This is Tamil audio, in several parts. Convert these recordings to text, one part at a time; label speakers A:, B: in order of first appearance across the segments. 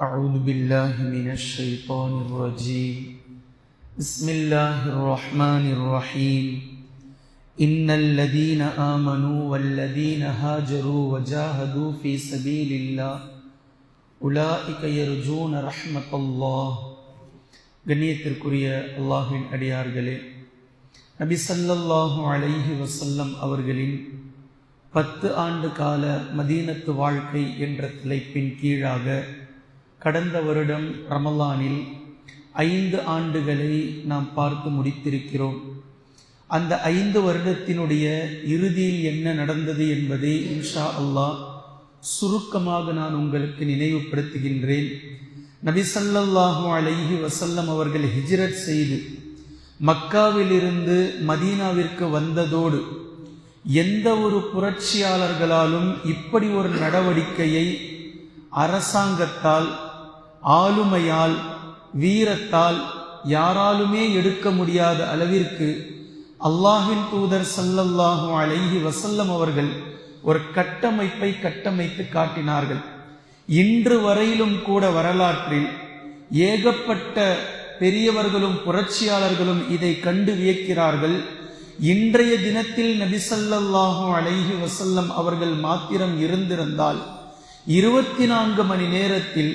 A: أعوذ بالله من الشيطان الرجيم بسم الله الرحمن الرحيم إن الذين آمنوا والذين هاجروا وجاهدوا في سبيل الله أولئك يرجون رحمة الله. கண்ணியத்திற்குரிய அல்லாஹ்வின் அடியார்களே, நபி ஸல்லல்லாஹு அலைஹி வஸல்லம் அவர்களின் 10 ஆண்டு கால மதீனத்து வாழ்க்கை என்ற தலைப்பின் கீழாக கடந்த வருடம் ரமலானில் 5 ஆண்டுகளை நாம் பார்த்து முடித்திருக்கிறோம். அந்த 5 வருடத்தினுடைய இறுதியில் என்ன நடந்தது என்பதை இன்ஷா அல்லாஹ் சுருக்கமாக நான் உங்களுக்கு நினைவுபடுத்துகின்றேன். நபி ஸல்லல்லாஹு அலைஹி வஸல்லம் அவர்கள் ஹிஜ்ரத் செய்து மக்காவிலிருந்து மதீனாவிற்கு வந்ததோடு எந்த ஒரு புரட்சியாளர்களாலும் இப்படி ஒரு நடவடிக்கையை அரசாங்கத்தால், ஆளுமையால், வீரத்தால் யாராலுமே எடுக்க முடியாத அளவிற்கு அல்லாஹ்வின் தூதர் ஸல்லல்லாஹு அலைஹி வஸல்லம் அவர்கள் ஒரு கட்டமைப்பை கட்டமைத்து காட்டினார்கள். இன்று வரையிலும் கூட வரலாற்றில் ஏகப்பட்ட பெரியவர்களும் புரட்சியாளர்களும் இதை கண்டு வியக்கிறார்கள். இன்றைய தினத்தில் நபி ஸல்லல்லாஹு அலைஹி வஸல்லம் அவர்கள் மாத்திரம் இருந்திருந்தால் 24 மணி நேரத்தில்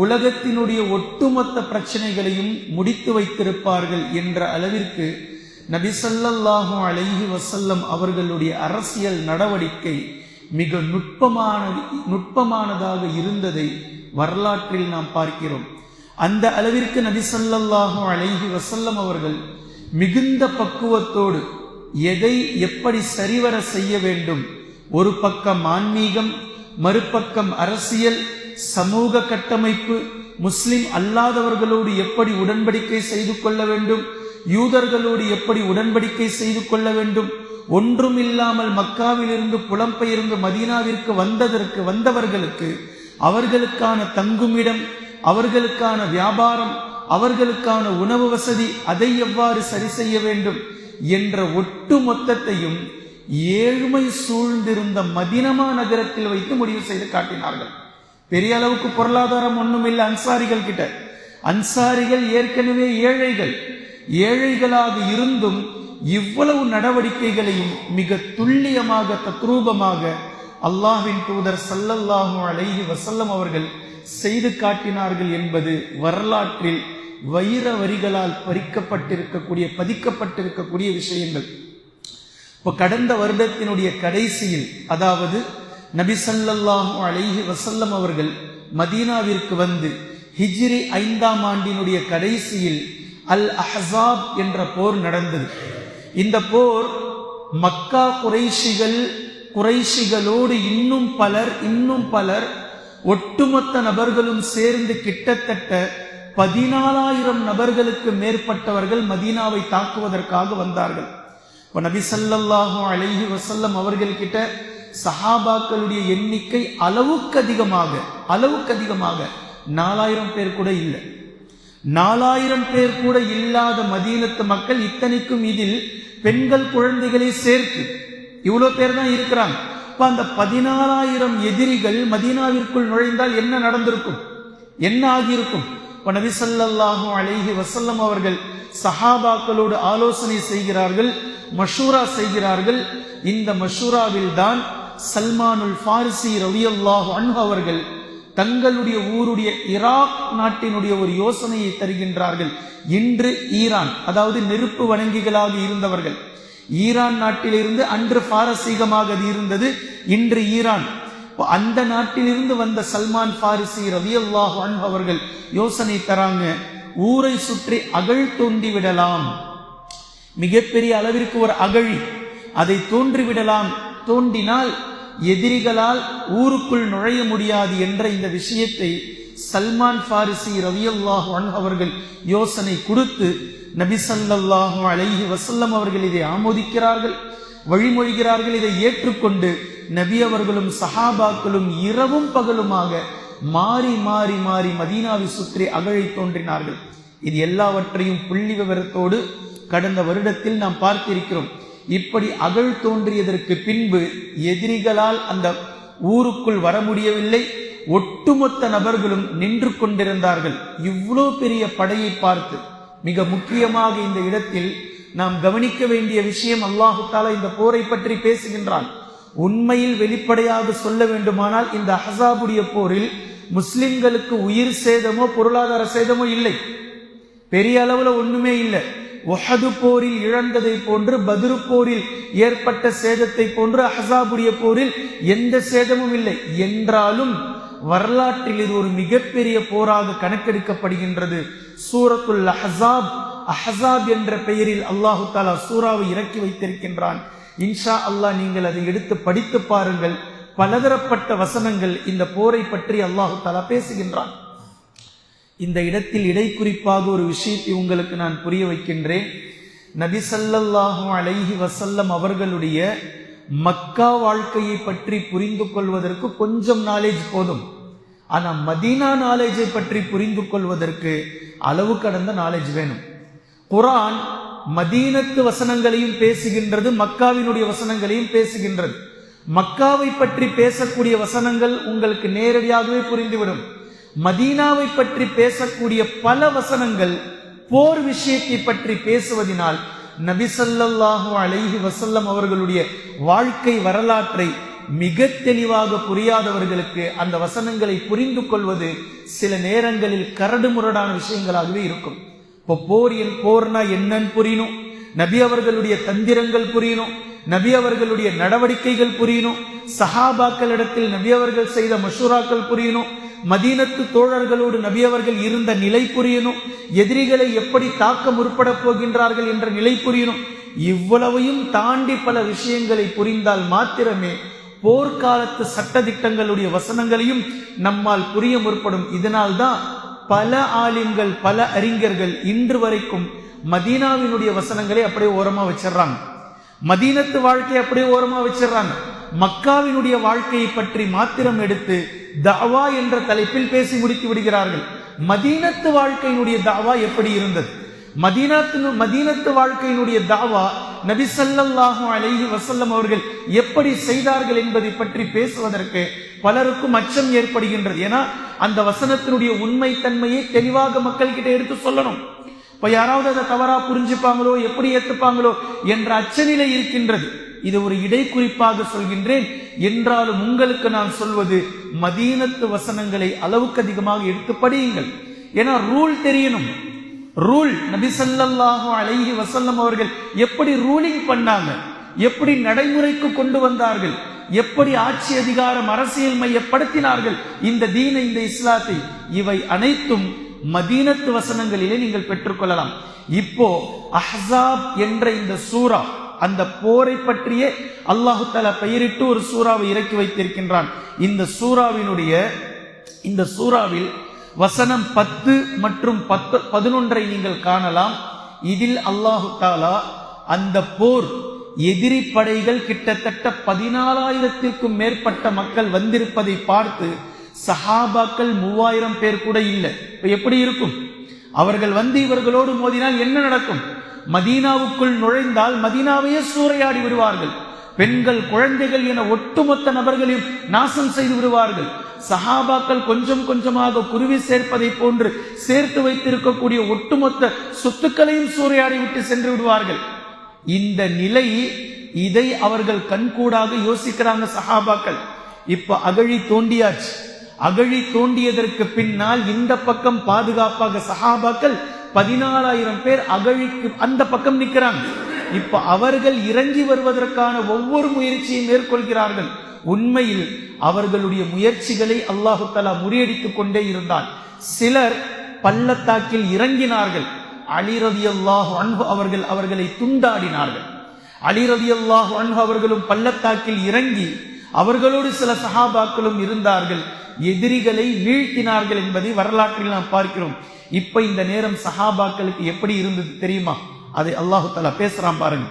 A: உலகத்தினுடைய ஒட்டுமொத்த பிரச்சனைகளையும் முடித்து வைத்திருப்பார்கள் என்ற அளவிற்கு நபி ஸல்லல்லாஹு அலைஹி வஸல்லம் அவர்களுடைய அரசியல் நடவடிக்கை மிக நுட்பமானதாக இருந்ததை வரலாற்றில் நாம் பார்க்கிறோம். அந்த அளவிற்கு நபி ஸல்லல்லாஹு அலைஹி வஸல்லம் அவர்கள் மிகுந்த பக்குவத்தோடு எதை எப்படி சரிவர செய்ய வேண்டும், ஒரு பக்கம் ஆன்மீகம், மறுபக்கம் அரசியல், சமூக கட்டமைப்பு, முஸ்லிம் அல்லாதவர்களோடு எப்படி உடன்படிக்கை செய்து கொள்ள வேண்டும், யூதர்களோடு எப்படி உடன்படிக்கை செய்து கொள்ள வேண்டும், ஒன்றும் இல்லாமல் மக்காவிலிருந்து புலம்பெயர்ந்து மதீனாவிற்கு வந்தவர்களுக்கு அவர்களுக்கான தங்குமிடம், அவர்களுக்கான வியாபாரம், அவர்களுக்கான உணவு வசதி, அதை எவ்வாறு சரி செய்ய வேண்டும் என்ற ஒட்டு மொத்தத்தையும் ஏழ்மை சூழ்ந்திருந்த மதீனா நகரத்தில் வைத்து முடிவு செய்து காட்டினார்கள். பெரிய அளவுக்கு பொருளாதாரம் ஒன்றும் இல்லை அன்சாரிகள் கிட்ட. அன்சாரிகள் ஏற்கனவே ஏழைகளாக இருந்தும் இவ்வளவு நடவடிக்கைகளையும் மிக துல்லியமாக தத்ரூபமாக அல்லாஹ்வின் தூதர் ஸல்லல்லாஹு அலைஹி வஸல்லம் அவர்கள் செய்து காட்டினார்கள் என்பது வரலாற்றில் வைர வரிகளால் பதிக்கப்பட்டிருக்கக்கூடிய விஷயங்கள். இப்போ கடந்த வருடத்தினுடைய கடைசியில், அதாவது நபி ஸல்லல்லாஹு அலைஹி வஸல்லம் அவர்கள் மதீனாவிற்கு வந்து ஹிஜ்ரி 5ஆம் ஆண்டினுடைய கடைசியில் அல் அஹ்ஸாப் என்ற போர் நடந்தது. இந்த போர் மக்கா குறைஷிகளோடு இன்னும் பலர் ஒட்டுமொத்த நபர்களும் சேர்ந்து கிட்டத்தட்ட 14,000 நபர்களுக்கு மேற்பட்டவர்கள் மதீனாவை தாக்குவதற்காக வந்தார்கள். நபி ஸல்லல்லாஹு அலைஹி வஸல்லம் அவர்கள் கிட்ட சஹாபாக்களுடைய எண்ணிக்கை அளவுக்கு அதிகமாக 4,000 பேர் கூட இல்லை. 4,000 பேர் கூட இல்லாத மதீனத்து மக்கள், இத்தனைக்கும் இதில் பெண்கள் குழந்தைகளை சேர்த்து இவ்வளவு பேர் தான் இருக்கிறாங்க. அந்த 14,000 எதிரிகள் மதீனாவிற்குள் நுழைந்தால் என்ன நடந்திருக்கும், என்ன ஆகியிருக்கும்? நபி ஸல்லல்லாஹு அலைஹி வஸல்லம் அவர்கள் சஹாபாக்களோடு ஆலோசனை செய்கிறார்கள், மஷூரா செய்கிறார்கள். இந்த மஷூராவில் தான் சல்மானுல் ஃபாரிசி ரலியல்லாஹு அன்ஹு அவர்கள் தங்களுடைய ஊருடைய ஈராக் நாட்டினுடைய ஒரு யோசனையை தருகின்றார்கள். இன்று ஈரான், அதாவது நெருப்பு வணங்கிகளாக இருந்தவர்கள், ஈரான் நாட்டிலிருந்து அன்று பாரசீகமாக அது இருந்தது, இன்று ஈரான். அந்த நாட்டிலிருந்து வந்த சல்மான் ஃபாரிசி ரலியல்லாஹு அன்ஹு அவர்கள் யோசனை தராங்க, ஊரை சுற்றி அகழ் தோண்டி விடலாம், மிகப்பெரிய அளவிற்கு ஒரு அகழி, அதை தோன்றிவிடலாம், தோண்டினால் எதிரிகளால் ஊருக்குள் நுழைய முடியாது என்ற இந்த விஷயத்தை சல்மான் ஃபாரிசி ரலியல்லாஹு அன்ஹு அவர்கள் யோசனை கொடுத்து நபி ஸல்லல்லாஹு அலைஹி வஸல்லம் அவர்கள் இதை ஆமோதிக்கிறார்கள், வழிமொழிகிறார்கள். இதை ஏற்றுக்கொண்டு நபி அவர்களும் சஹாபாக்களும் இரவும் பகலுமாக மாறி மாறி மாறி மதீனாவை சுற்றி அகழை தோன்றினார்கள். இது எல்லாவற்றையும் புள்ளி விவரத்தோடு கடந்த வருடத்தில் நாம் பார்த்திருக்கிறோம். இப்படி அகழ் தோன்றியதற்கு பின்பு எதிரிகளால் அந்த ஊருக்குள் வர முடியவில்லை. ஒட்டுமொத்த நபர்களும் நின்று கொண்டிருந்தார்கள். இவ்வளோ பெரிய படையை பார்த்து. மிக முக்கியமாக இந்த இடத்தில் நாம் கவனிக்க வேண்டிய விஷயம், அல்லாஹு தஆலா இந்த போரை பற்றி பேசுகின்றான். உண்மையில் வெளிப்படையாக சொல்ல வேண்டுமானால் இந்த அஹ்ஸாபுடைய போரில் முஸ்லிம்களுக்கு உயிர் சேதமோ பொருளாதார சேதமோ இல்லை, பெரிய அளவுல ஒண்ணுமே இல்லை. உஹது போரில் இழந்ததை போன்று, பத்ரு போரில் ஏற்பட்ட சேதத்தை போன்று அஹ்ஸாபுடைய போரில் எந்த சேதமும் இல்லை. என்றாலும் வரலாற்றில் இது ஒரு மிகப்பெரிய போராக கணக்கெடுக்கப்படுகின்றது. சூரத்துல் அஹ்ஸாப், அஹ்ஸாப் என்ற பெயரில் அல்லாஹு தஆலா சூராவை இறக்கி வைத்திருக்கின்றான். இன்ஷா அல்லாஹ் நீங்கள் அதை எடுத்து படித்து பாருங்கள். பலதரப்பட்ட வசனங்கள் இந்த போரை பற்றி அல்லாஹு தஆலா பேசுகின்றான். இந்த இடத்தில் இடைக்குறிப்பாக ஒரு விஷயத்தை உங்களுக்கு நான் புரிய வைக்கின்றேன். நபி ஸல்லல்லாஹு அலைஹி வஸல்லம் அவர்களுடைய மக்கா வாழ்க்கையை பற்றி புரிந்து கொள்வதற்கு கொஞ்சம் நாலேஜ் போதும். ஆனா மதீனா நாலேஜை பற்றி புரிந்து கொள்வதற்கு அளவு கடந்த நாலேஜ் வேணும். குர்ஆன் மதீனத்து வசனங்களையும் பேசுகின்றது, மக்காவினுடைய வசனங்களையும் பேசுகின்றது. மக்காவை பற்றி பேசக்கூடிய வசனங்கள் உங்களுக்கு நேரடியாகவே புரிந்துவிடும். மதீனாவை பற்றி பேசக்கூடிய பல வசனங்கள் போர் விஷயத்தை பற்றி பேசுவதனால் நபி ஸல்லல்லாஹு அலைஹி வஸல்லம் அவர்களுடைய வாழ்க்கை வரலாற்றை மிக தெளிவாக புரியாதவர்களுக்கு அந்த வசனங்களை புரிந்து கொள்வது சில நேரங்களில் கரடுமுரடான விஷயங்களாகவே இருக்கும். இப்போ போர்னா என்னன்னு புரியணும், நபி அவர்களுடைய தந்திரங்கள் புரியணும், நபி அவர்களுடைய நடவடிக்கைகள் புரியணும், சஹாபாக்களிடத்தில் நபி அவர்கள் செய்த மஷூராக்கள் புரியணும், மதீனத்து தோழர்களோடு நபி அவர்கள் இருந்த நிலை புரியணும், எதிரிகளை எப்படி தாக்க முற்பட போகின்றார்கள் என்ற நிலை புரியணும். இவ்வளவையும் தாண்டி பல விஷயங்களை புரிந்தால் மாத்திரமே போர்க்காலத்து சட்டதிட்டங்களுடைய வசனங்களையும் நம்மால் புரிய முற்படும். இதனால்தான் பல ஆலிம்கள், பல அறிஞர்கள் இன்று வரைக்கும் மதீனாவினுடைய வசனங்களை அப்படியே ஓரமா வச்சிடறாங்க, மதீனத்து வாழ்க்கையை அப்படியே ஓரமா வச்சிடறாங்க. மக்காவினுடைய வாழ்க்கையை பற்றி மாத்திரம் எடுத்து தஅவா என்ற தலைப்பில் பேசி முடித்து விடுகிறார்கள். மதீனத்து வாழ்க்கையினுடைய தஅவா எப்படி இருந்தது, மதீனத்து வாழ்க்கையினுடைய தஅவா நபி ஸல்லல்லாஹு அலைஹி வஸல்லம் அவர்கள் எப்படி செய்தார்கள் என்பதை பற்றி பேசுவதற்கு பலருக்கும் அச்சம் ஏற்படுகின்றது. ஏன்னா அந்த வசனத்தினுடைய உண்மை தன்மையை தெளிவாக மக்கள் கிட்ட எடுத்து சொல்லணும். இப்ப யாராவது அதை தவறா புரிஞ்சுப்பாங்களோ, எப்படி ஏத்துப்பாங்களோ என்ற அச்சநிலை இருக்கின்றது. இது ஒரு இடைக்குறிப்பாக சொல்கின்றேன். என்றாலும் உங்களுக்கு நான் சொல்வது, மதீனத்து வசனங்களை அளவுக்கு அதிகமாக எடுத்து படியுங்கள். ஏன்னா ரூல் தெரியணும். ரூல் நபி ஸல்லல்லாஹு அலைஹி வஸல்லம் அவர்கள் எப்படி ரூலிங் பண்ணாங்க, எப்படி நடைமுறைக்கு கொண்டு வந்தார்கள், எப்படி ஆட்சி அதிகாரம் அரசியல் மையப்படுத்தினார்கள் இந்த தீனை, இந்த இஸ்லாத்தை, இவை அனைத்தும் மதீனத்து வசனங்களிலே நீங்கள் பெற்றுக்கொள்ளலாம். இப்போ அஹ்ஸாப் என்ற இந்த சூரா, அந்த போரை பற்றியே அல்லாஹு தஆலா பெயரிட்டு ஒரு சூறாவை இறக்கி வைத்திருக்கின்றான். இந்த சூறாவில் வசனம் 10 மற்றும் 11 நீங்கள் காணலாம். இதில் அல்லாஹு தஆலா அந்த போர், எதிரி படைகள் கிட்டத்தட்ட 14,000க்கும் மேற்பட்ட மக்கள் வந்திருப்பதை பார்த்து சஹாபாக்கள் 3000 பேர் கூட இல்லை. எப்படி இருக்கும்? அவர்கள் வந்து இவர்களோடு மோதினால் என்ன நடக்கும்? மதீனாவுக்குள் நுழைந்தால் மதீனாவையே சூறையாடி விடுவார்கள். பெண்கள், குழந்தைகள் என ஒட்டுமொத்த நபர்களையும் நாசம் செய்து விடுவார்கள். சஹாபாக்கள் கொஞ்சம் கொஞ்சமாக குருவி சேர்ப்பதை போன்று சேர்த்து வைத்திருக்கக்கூடிய ஒட்டுமொத்த சொத்துக்களையும் சூறையாடி விட்டு சென்று விடுவார்கள். இந்த நிலை, இதை அவர்கள் கண்கூடாக யோசிக்கிறாங்க சஹாபாக்கள். இப்ப அகழி தோண்டியாச்சு. அகழி தோண்டியதற்கு பின்னால் இந்த பக்கம் பாதுகாப்பாக சஹாபாக்கள் 14,000 பேர் அகழிக்கு அந்த பக்கம் நிற்கிறாங்க. இப்ப அவர்கள் இறங்கி வருவதற்கான ஒவ்வொரு முயற்சியை மேற்கொள்கிறார்கள். உண்மையில் அவர்களுடைய முயற்சிகளை அல்லாஹு தஆலா முறியடித்துக் கொண்டே இருந்தான். சிலர் பள்ளத்தாக்கில் இறங்கினார்கள். அலி ரலியல்லாஹு அன்ஹு அவர்கள் அவர்களை துண்டாடினார்கள். அலி ரலியல்லாஹு அன்ஹு அவர்களும் பள்ளத்தாக்கில் இறங்கி அவர்களோடு சில சஹாபாக்களும் இருந்தார்கள். எதிரிகளை வீழ்த்தினார்கள் என்பதை வரலாற்றில் நாம் பார்க்கிறோம். இப்ப இந்த நேரம் சஹாபாக்களுக்கு எப்படி இருந்தது தெரியுமா? அதை அல்லாஹு தஆலா பேசுறான் பாருங்க.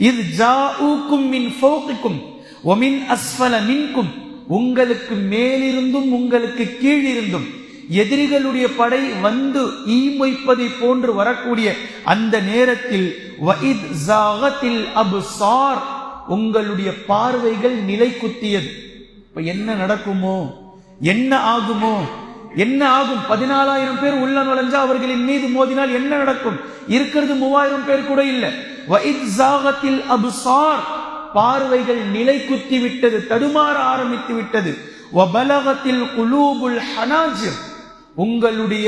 A: இத் ஜாஊக்கும் மின் ஃபௌகிக்கும் வ மின் அஸ்ஃபல மின்கும், உங்களுக்கு மேலிருந்தும் உங்களுக்கு கீழிருந்தும் எதிரிகளுடைய படை வந்து ஈமொய்ப்பதை போன்று வரக்கூடிய அந்த நேரத்தில் வஇத் ஸாகத்தில் அப்ஸார், உங்களுடைய பார்வைகள் நிலை குத்தியது. இப்ப என்ன நடக்குமோ, என்ன ஆகுமோ, என்ன ஆகும்? 14,000 பேர் உள்ள நுழைஞ்சா அவர்களின் மீது மோதினால் என்ன நடக்கும்? இருக்கிறது 3,000 பேர் கூட இல்ல. வஇத் ஸாகத்தில் அப்சார், பார்வைகள் நிலை குத்தி விட்டது, தடுமாற ஆரம்பித்து விட்டது. வபலகத்தில் குலூபுல் ஹனாஜிர், உங்களுடைய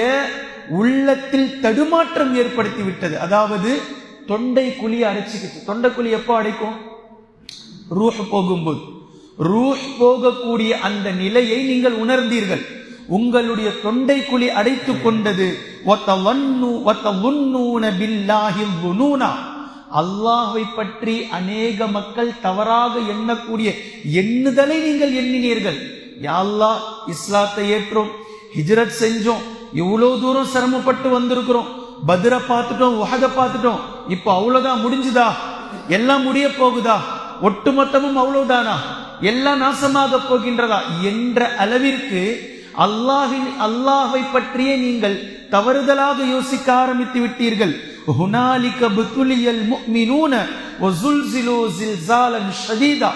A: உள்ளத்தில் தடுமாற்றம் ஏற்படுத்தி விட்டது. அதாவது தொண்டை குழி அடைச்சிக்கிட்டு. தொண்டை குழி எப்போ அடைக்கும்? ரூஹ் போகும்போது. ரூஹ் போகக்கூடிய அந்த நிலையை நீங்கள் உணர்ந்தீர்கள். உங்களுடைய தொண்டை குழி அடைத்துக் கொண்டது. அல்லாஹ்வை பற்றி அநேக மக்கள் தவறாக எண்ணக்கூடிய எண்ணுதலை நீங்கள் எண்ணினீர்கள். யா அல்லாஹ், இஸ்லாத்தை ஏற்றோம், ஹிஜ்ரத் செஞ்சோம், இவ்வளவு தூரம் சிரமப்பட்டு வந்திருக்கிறோம், பத்ர பார்த்துட்டோம், உஹத பார்த்துட்டோம், இப்ப அவ்வளவுதான், முடிஞ்சுதா? எல்லாம் முடிய போகுதா? ஒட்டுமொத்தமும் அவ்வளவுதானா? எல்லாம் நாசமாக போகின்றதா என்ற அளவிற்கு அல்லாஹ்வை பற்றியே நீங்கள் தவறுதலாக யோசிக்க ஆரம்பித்து விட்டீர்கள். ஹுனாலிக புதுலியல் முஃமினூன வஸுல்ஸிலு ஸில்ஸாலன் ஷதீதா,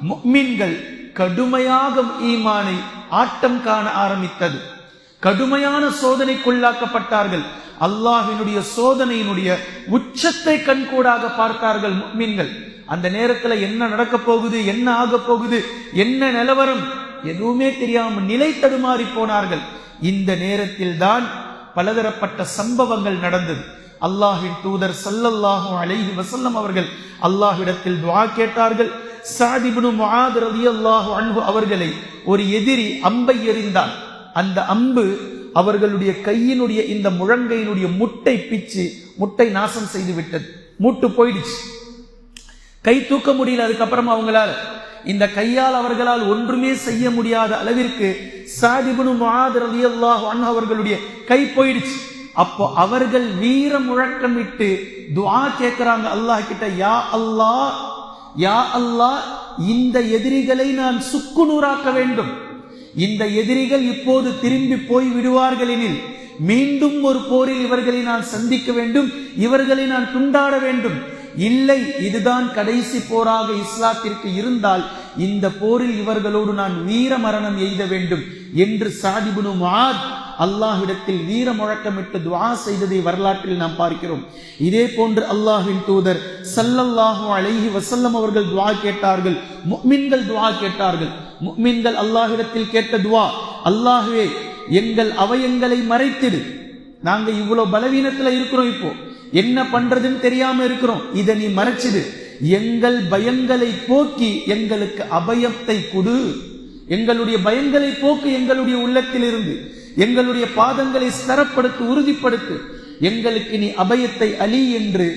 A: முஃமின்கள் கடுமையாக ஈமானை ஆட்டம் காண ஆரம்பித்தது. கடுமையான சோதனைக்குள்ளாக்கப்பட்டார்கள். அல்லாஹ்வினுடைய சோதனையினுடைய உச்சத்தை கண்கூடாக பார்த்தார்கள் முஃமின்கள். அந்த நேரத்துல என்ன நடக்க போகுது, என்ன ஆக போகுது, என்ன நிலவரம், எதுவுமே தெரியாமல் நிலை தடுமாறி போனார்கள். இந்த நேரத்தில் தான் பலதரப்பட்ட சம்பவங்கள் நடந்தது. அல்லாஹ்வின் தூதர் ஸல்லல்லாஹு அலைஹி வஸல்லம் அவர்கள் அல்லாஹ்விடத்தில் துஆ கேட்டார்கள். ஸஅத் இப்னு முஆத் ரலியல்லாஹு அன்ஹு அவர்களை ஒரு எதிரி அம்பை எறிந்தார். அந்த அம்பு அவர்களுடைய கையினுடைய இந்த முழங்கையினுடைய முட்டை பிச்சு முட்டை நாசம் செய்து விட்டது. மூட்டு போயிடுச்சு, கை தூக்க முடியல. அதுக்கப்புறம் அவங்களால இந்த கையால் அவர்களால் ஒன்றுமே செய்ய முடியாத அளவிற்கு ஸஅத் இப்னு முஆத் ரலியல்லாஹு அன்ஹு அவர்களுடைய கை போயிடுச்சு. அப்போ அவர்கள் வீர முழக்கமிட்டு துஆ கேட்கிறாங்க அல்லாஹ் கிட்ட, யா அல்லாஹ், யா அல்லாஹ், இந்த எதிரிகளை நான் சுக்குநூறாக்க வேண்டும். இந்த எதிரிகள் இப்போது திரும்பி போய் விடுவார்கள் எனில் மீண்டும் ஒரு போரில் இவர்களை நான் சந்திக்க வேண்டும், இவர்களை நான் துண்டாட வேண்டும். இல்லை, இதுதான் கடைசி போராக இஸ்லாத்திற்கு இருந்தால் இந்த போரில் இவர்களோடு நான் வீர மரணம் எய்த வேண்டும் என்று ஸஅத் இப்னு முஆத் அல்லாஹ்விடத்தில் வீர முழக்கமிட்டு துஆ செய்ததை வரலாற்றில் நாம் பார்க்கிறோம். இதே போன்று அல்லாஹ்வின் தூதர் ஸல்லல்லாஹு அலைஹி வஸல்லம் அவர்கள் துஆ கேட்டார்கள், முஃமின்கள் துஆ கேட்டார்கள். முஃமின்கள் அல்லாஹ்விடத்தில் கேட்ட துஆ, அல்லாஹ்வே, எங்கள் அவயங்களை மறைத்திடு, நாங்க இவ்வளவு பலவீனத்துல இருக்கிறோம், இப்போ என்ன பண்றதுன்னு தெரியாம இருக்கிறோம், இதை நீ மறைச்சிடு, எங்கள் பயங்களை போக்கி எங்களுக்கு அபயத்தை கொடு, எங்களுடைய பயங்களை போக்கு எங்களுடைய உள்ளத்தில் இருந்து, எங்களுடைய பாதங்களை ஸ்திரப்படுத்து, உறுதிப்படுத்து, எங்களுக்கு நீ அபயத்தை அலி என்று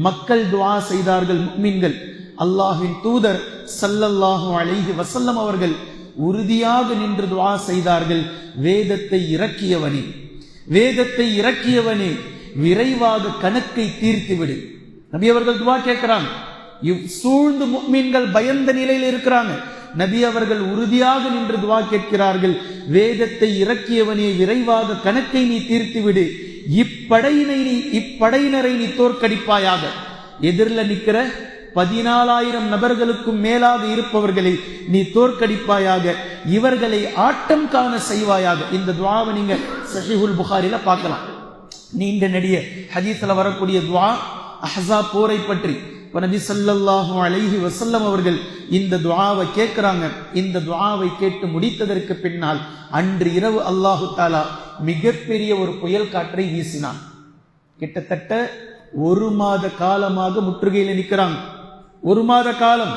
A: மக்கள் துஆ செய்தார்கள், முஃமின்கள். அல்லாஹ்வின் தூதர் ஸல்லல்லாஹு அலைஹி வஸல்லம் அவர்கள் உறுதியாக நின்று துஆ செய்தார்கள், வேதத்தை இறக்கியவனே, வேதத்தை இறக்கியவனே, விரைவாக கணக்கை தீர்த்து விடு. நபி அவர்கள் துஆ கேட்கிறாங்க. சூழ்ந்து முஃமின்கள் பயந்த நிலையில் இருக்கிறாங்க. நபி அவர்கள் உறுதியாக நின்று துஆ கேட்கிறார்கள், வேதத்தை இறக்கியவனே, விரைவாக கணக்கை நீ தீர்த்து விடு, இப்படையினரை நீ தோற்கடிப்பாயாக. எதிரில் நிற்கிற 14,000 நபர்களுக்கும் மேலாக இருப்பவர்களை நீ தோற்கடிப்பாயாக, இவர்களை ஆட்டம் காண செய்வாயாக. இந்த துஆவை நீங்க ஸஹீஹுல் புகாரில பார்க்கலாம். நீண்ட நெடிய ஹதீஸ்ல வரக்கூடிய துஆ அஹ்ஸாப் போரை பற்றி. நபி ஸல்லல்லாஹு அலைஹி வஸல்லம் அவர்கள் இந்த துஆவை கேட்கிறாங்க. இந்த துஆவை கேட்டு முடித்ததற்கு பின்னால் அன்று இரவு அல்லாஹு தஆலா மிகப்பெரிய ஒரு புயல் காற்றை வீசினான். கிட்டத்தட்ட 1 மாத காலமாக முற்றுகையில் நிற்கிறாங்க. 1 மாத காலம்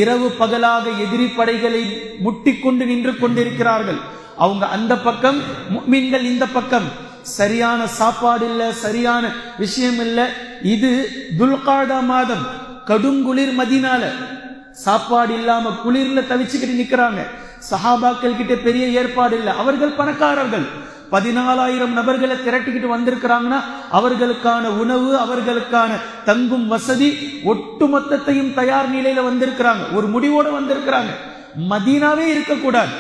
A: இரவு பகலாக எதிரி படைகளை முட்டிக்கொண்டு நின்று கொண்டிருக்கிறார்கள். அவங்க அந்த பக்கம், முஃமின்கள் இந்த பக்கம். சரியான சாப்பாடு இல்ல, சரியான விஷயம் இல்ல. இது துல்காதா மாதம், கடுங்குளிர் மதீனால, சாப்பாடு இல்லாம குளிர்ல தவிச்சுக்கிட்டு நிக்கிறாங்க. சஹாபாக்கள் கிட்ட பெரிய ஏற்பாடு இல்ல. அவர்கள் பணக்காரர்கள், 14,000 நபர்களை திரட்டிக்கிட்டு வந்திருக்கிறாங்கன்னா அவர்களுக்கான உணவு, அவர்களுக்கான தங்கும் வசதி, ஒட்டுமொத்தத்தையும் தயார் நிலையில வந்திருக்கிறாங்க. ஒரு முடிவோட வந்திருக்கிறாங்க. மதீனாவே இருக்கக்கூடாது,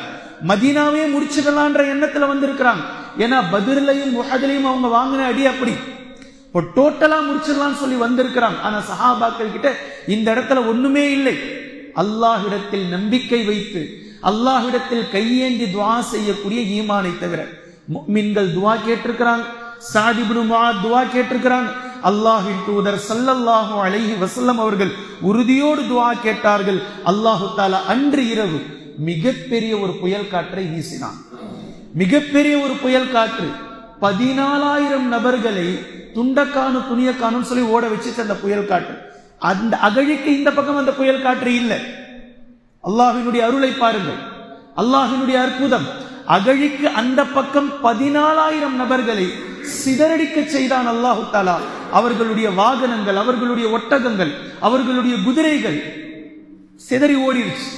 A: மதீனாவே முடிச்சிடலான்ற எண்ணத்துல வந்திருக்கிறாங்க. ஏன்னா பத்ர்லையும் உஹதுலையும் அவங்க வாங்கின அடி அப்படி, இப்போ டோட்டலா முடிச்சிடலாம்னு சொல்லி வந்திருக்கிறாங்க. ஆனா சஹாபாக்கள் கிட்ட இந்த இடத்துல ஒண்ணுமே இல்லை. அல்லாஹ்விடத்தில் நம்பிக்கை வைத்து அல்லாஹ்விடத்தில் கையேந்தி துஆ செய்யக்கூடிய ஈமானை தவிர. முஃமின்கள் துஆ கேட்டிருக்கிறாங்க, சஅத் இப்னு முஆத் துஆ கேட்டிருக்கிறாங்க. அல்லாஹ்வின் தூதர் ஸல்லல்லாஹு அலைஹி வஸல்லம் அவர்கள் உறுதியோடு துஆ கேட்டார்கள். அல்லாஹு தஆலா அன்று இரவு மிகப்பெரிய ஒரு புயல் காற்றை வீசினான். மிகப்பெரிய ஒரு புயல் காற்று 14,000 நபர்களை துண்டக்கானு துணியக்கானு சொல்லி ஓட வச்சு அந்த புயல் காற்று. அந்த அகழிக்கு இந்த பக்கம் அந்த புயல் காற்று இல்லை. அல்லாஹ்வினுடைய அருளை பாருங்கள், அல்லாஹ்வினுடைய அற்புதம். அகழிக்கு அந்த பக்கம் 14,000 நபர்களை சிதறடிக்க செய்தான் அல்லாஹு தஆலா. அவர்களுடைய வாகனங்கள், அவர்களுடைய ஒட்டகங்கள், அவர்களுடைய குதிரைகள் சிதறி ஓடிடுச்சு.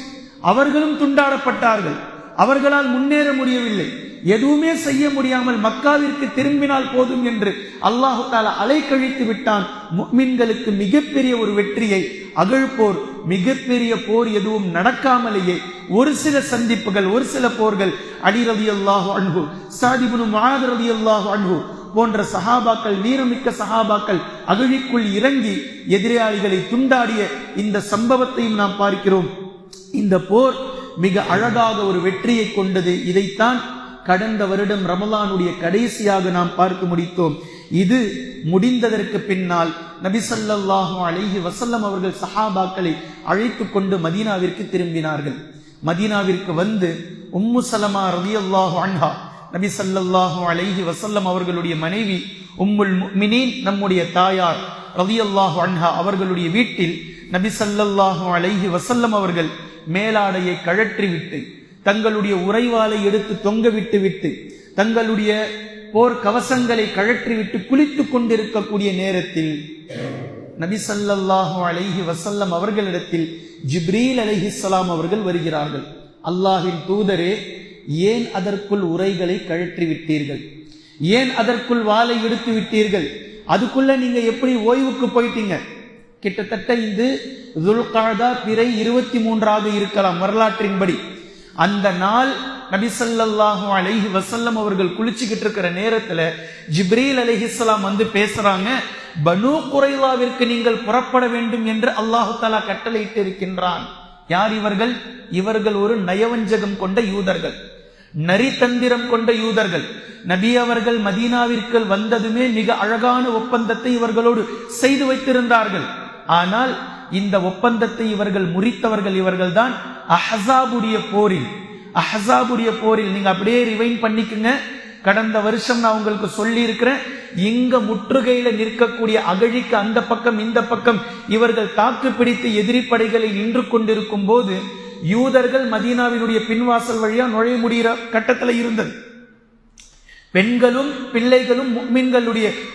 A: அவர்களும் துண்டாடப்பட்டார்கள். அவர்களால் முன்னேற முடியவில்லை. எதுவுமே செய்ய முடியாமல் மக்காவிற்கு திரும்பினால் போதும் என்று அல்லாஹு தஆலா அலைக்கழித்து விட்டான். முஃமின்களுக்கு மிகப்பெரிய ஒரு வெற்றியை, அகழ்போர், மிகப்பெரிய போர் எதுவும் நடக்காமலேயே ஒரு சில சந்திப்புகள், ஒரு சில போர்கள், அலி ரலியல்லாஹு அன்ஹு, சஅத் இப்னு முஆத் ரலியல்லாஹு அன்ஹு போன்ற சஹாபாக்கள், வீரமிக்க சஹாபாக்கள் அகழிக்குள் இறங்கி எதிராளிகளை துண்டாடிய இந்த சம்பவத்தையும் நாம் பார்க்கிறோம். இந்த போர் மிக அழகாக ஒரு வெற்றியை கொண்டது. இதைத்தான் கடந்த வருடம் ரமலானுடைய கடைசியாக நாம் பார்க்க முடித்தோம். இது முடிந்ததற்கு பின்னால் நபி ஸல்லல்லாஹு அலைஹி வஸல்லம் அவர்கள் சஹாபாக்களை அழைத்து கொண்டு மதீனாவிற்கு திரும்பினார்கள். மதீனாவிற்கு வந்து உம்மு சலமா ரலியல்லாஹு அன்ஹா, நபி ஸல்லல்லாஹு அலைஹி வஸல்லம் அவர்களுடைய மனைவி, உம்முல் முஃமினீன், நம்முடைய தாயார் ரலியல்லாஹு அன்ஹா அவர்களுடைய வீட்டில் நபி ஸல்லல்லாஹு அலைஹி வஸல்லம் அவர்கள் மேலாடையை கழற்றிவிட்டு, தங்களுடைய உறைவாளை எடுத்து தொங்க விட்டு தங்களுடைய போர் கவசங்களை கழற்றிவிட்டு குளித்துக் கொண்டிருக்கக்கூடிய நேரத்தில் நபி ஸல்லல்லாஹு அலைஹி வஸல்லம் அவர்களிடத்தில் ஜிப்ரீல் அலைஹிஸ்ஸலாம் அவர்கள் வருகிறார்கள். அல்லாஹ்வின் தூதரே, ஏன் அதற்குள் உரைகளை கழற்றி விட்டீர்கள்? ஏன் அதற்குள் வாளை எடுத்து விட்டீர்கள்? அதுக்குள்ள நீங்க எப்படி ஓய்வுக்கு போயிட்டீங்க? கிட்டத்தட்ட இது துல்காதா பிறை 23 இருக்கலாம் வரலாற்றின்படி. அந்த நாள் நபி ஸல்லல்லாஹு அலைஹி வஸல்லம் அவர்கள் குளிச்சுக்கிட்டு இருக்கிற நேரத்துல ஜிப்ரீல் அலைஹிஸ்ஸலாம் வந்து பேசுறாங்க, பனூ குரைலாவிற்கு நீங்கள் புறப்பட வேண்டும் என்று அல்லாஹு தஆலா கட்டளையிட்டு இருக்கின்றான். யார் இவர்கள்? இவர்கள் ஒரு நயவஞ்சகம் கொண்ட யூதர்கள், நரித்தந்திரம் கொண்ட யூதர்கள். நபி அவர்கள் மதீனாவிற்கு வந்ததுமே மிக அழகான ஒப்பந்தத்தை இவர்களோடு செய்து வைத்திருந்தார்கள். ஆனால் இந்த ஒப்பந்தத்தை இவர்கள் முறித்தவர்கள் இவர்கள் தான். அஹ்ஸாபுடைய போரில் நீங்க அப்படியே ரிவைண்ட் பண்ணிக்குங்க. கடந்த வருஷம் நான் உங்களுக்கு சொல்லி இருக்கிறேன், இங்க முற்றுகையில நிற்கக்கூடிய அகழிக்கு அந்த பக்கம் இந்த பக்கம் இவர்கள் தாக்கு பிடித்து எதிரி படைகளை நின்று கொண்டிருக்கும் போது யூதர்கள் மதீனாவினுடைய பின்வாசல் வழியா நுழைய முடிகிற கட்டத்தில் இருந்தது. பெண்களும் பிள்ளைகளும்,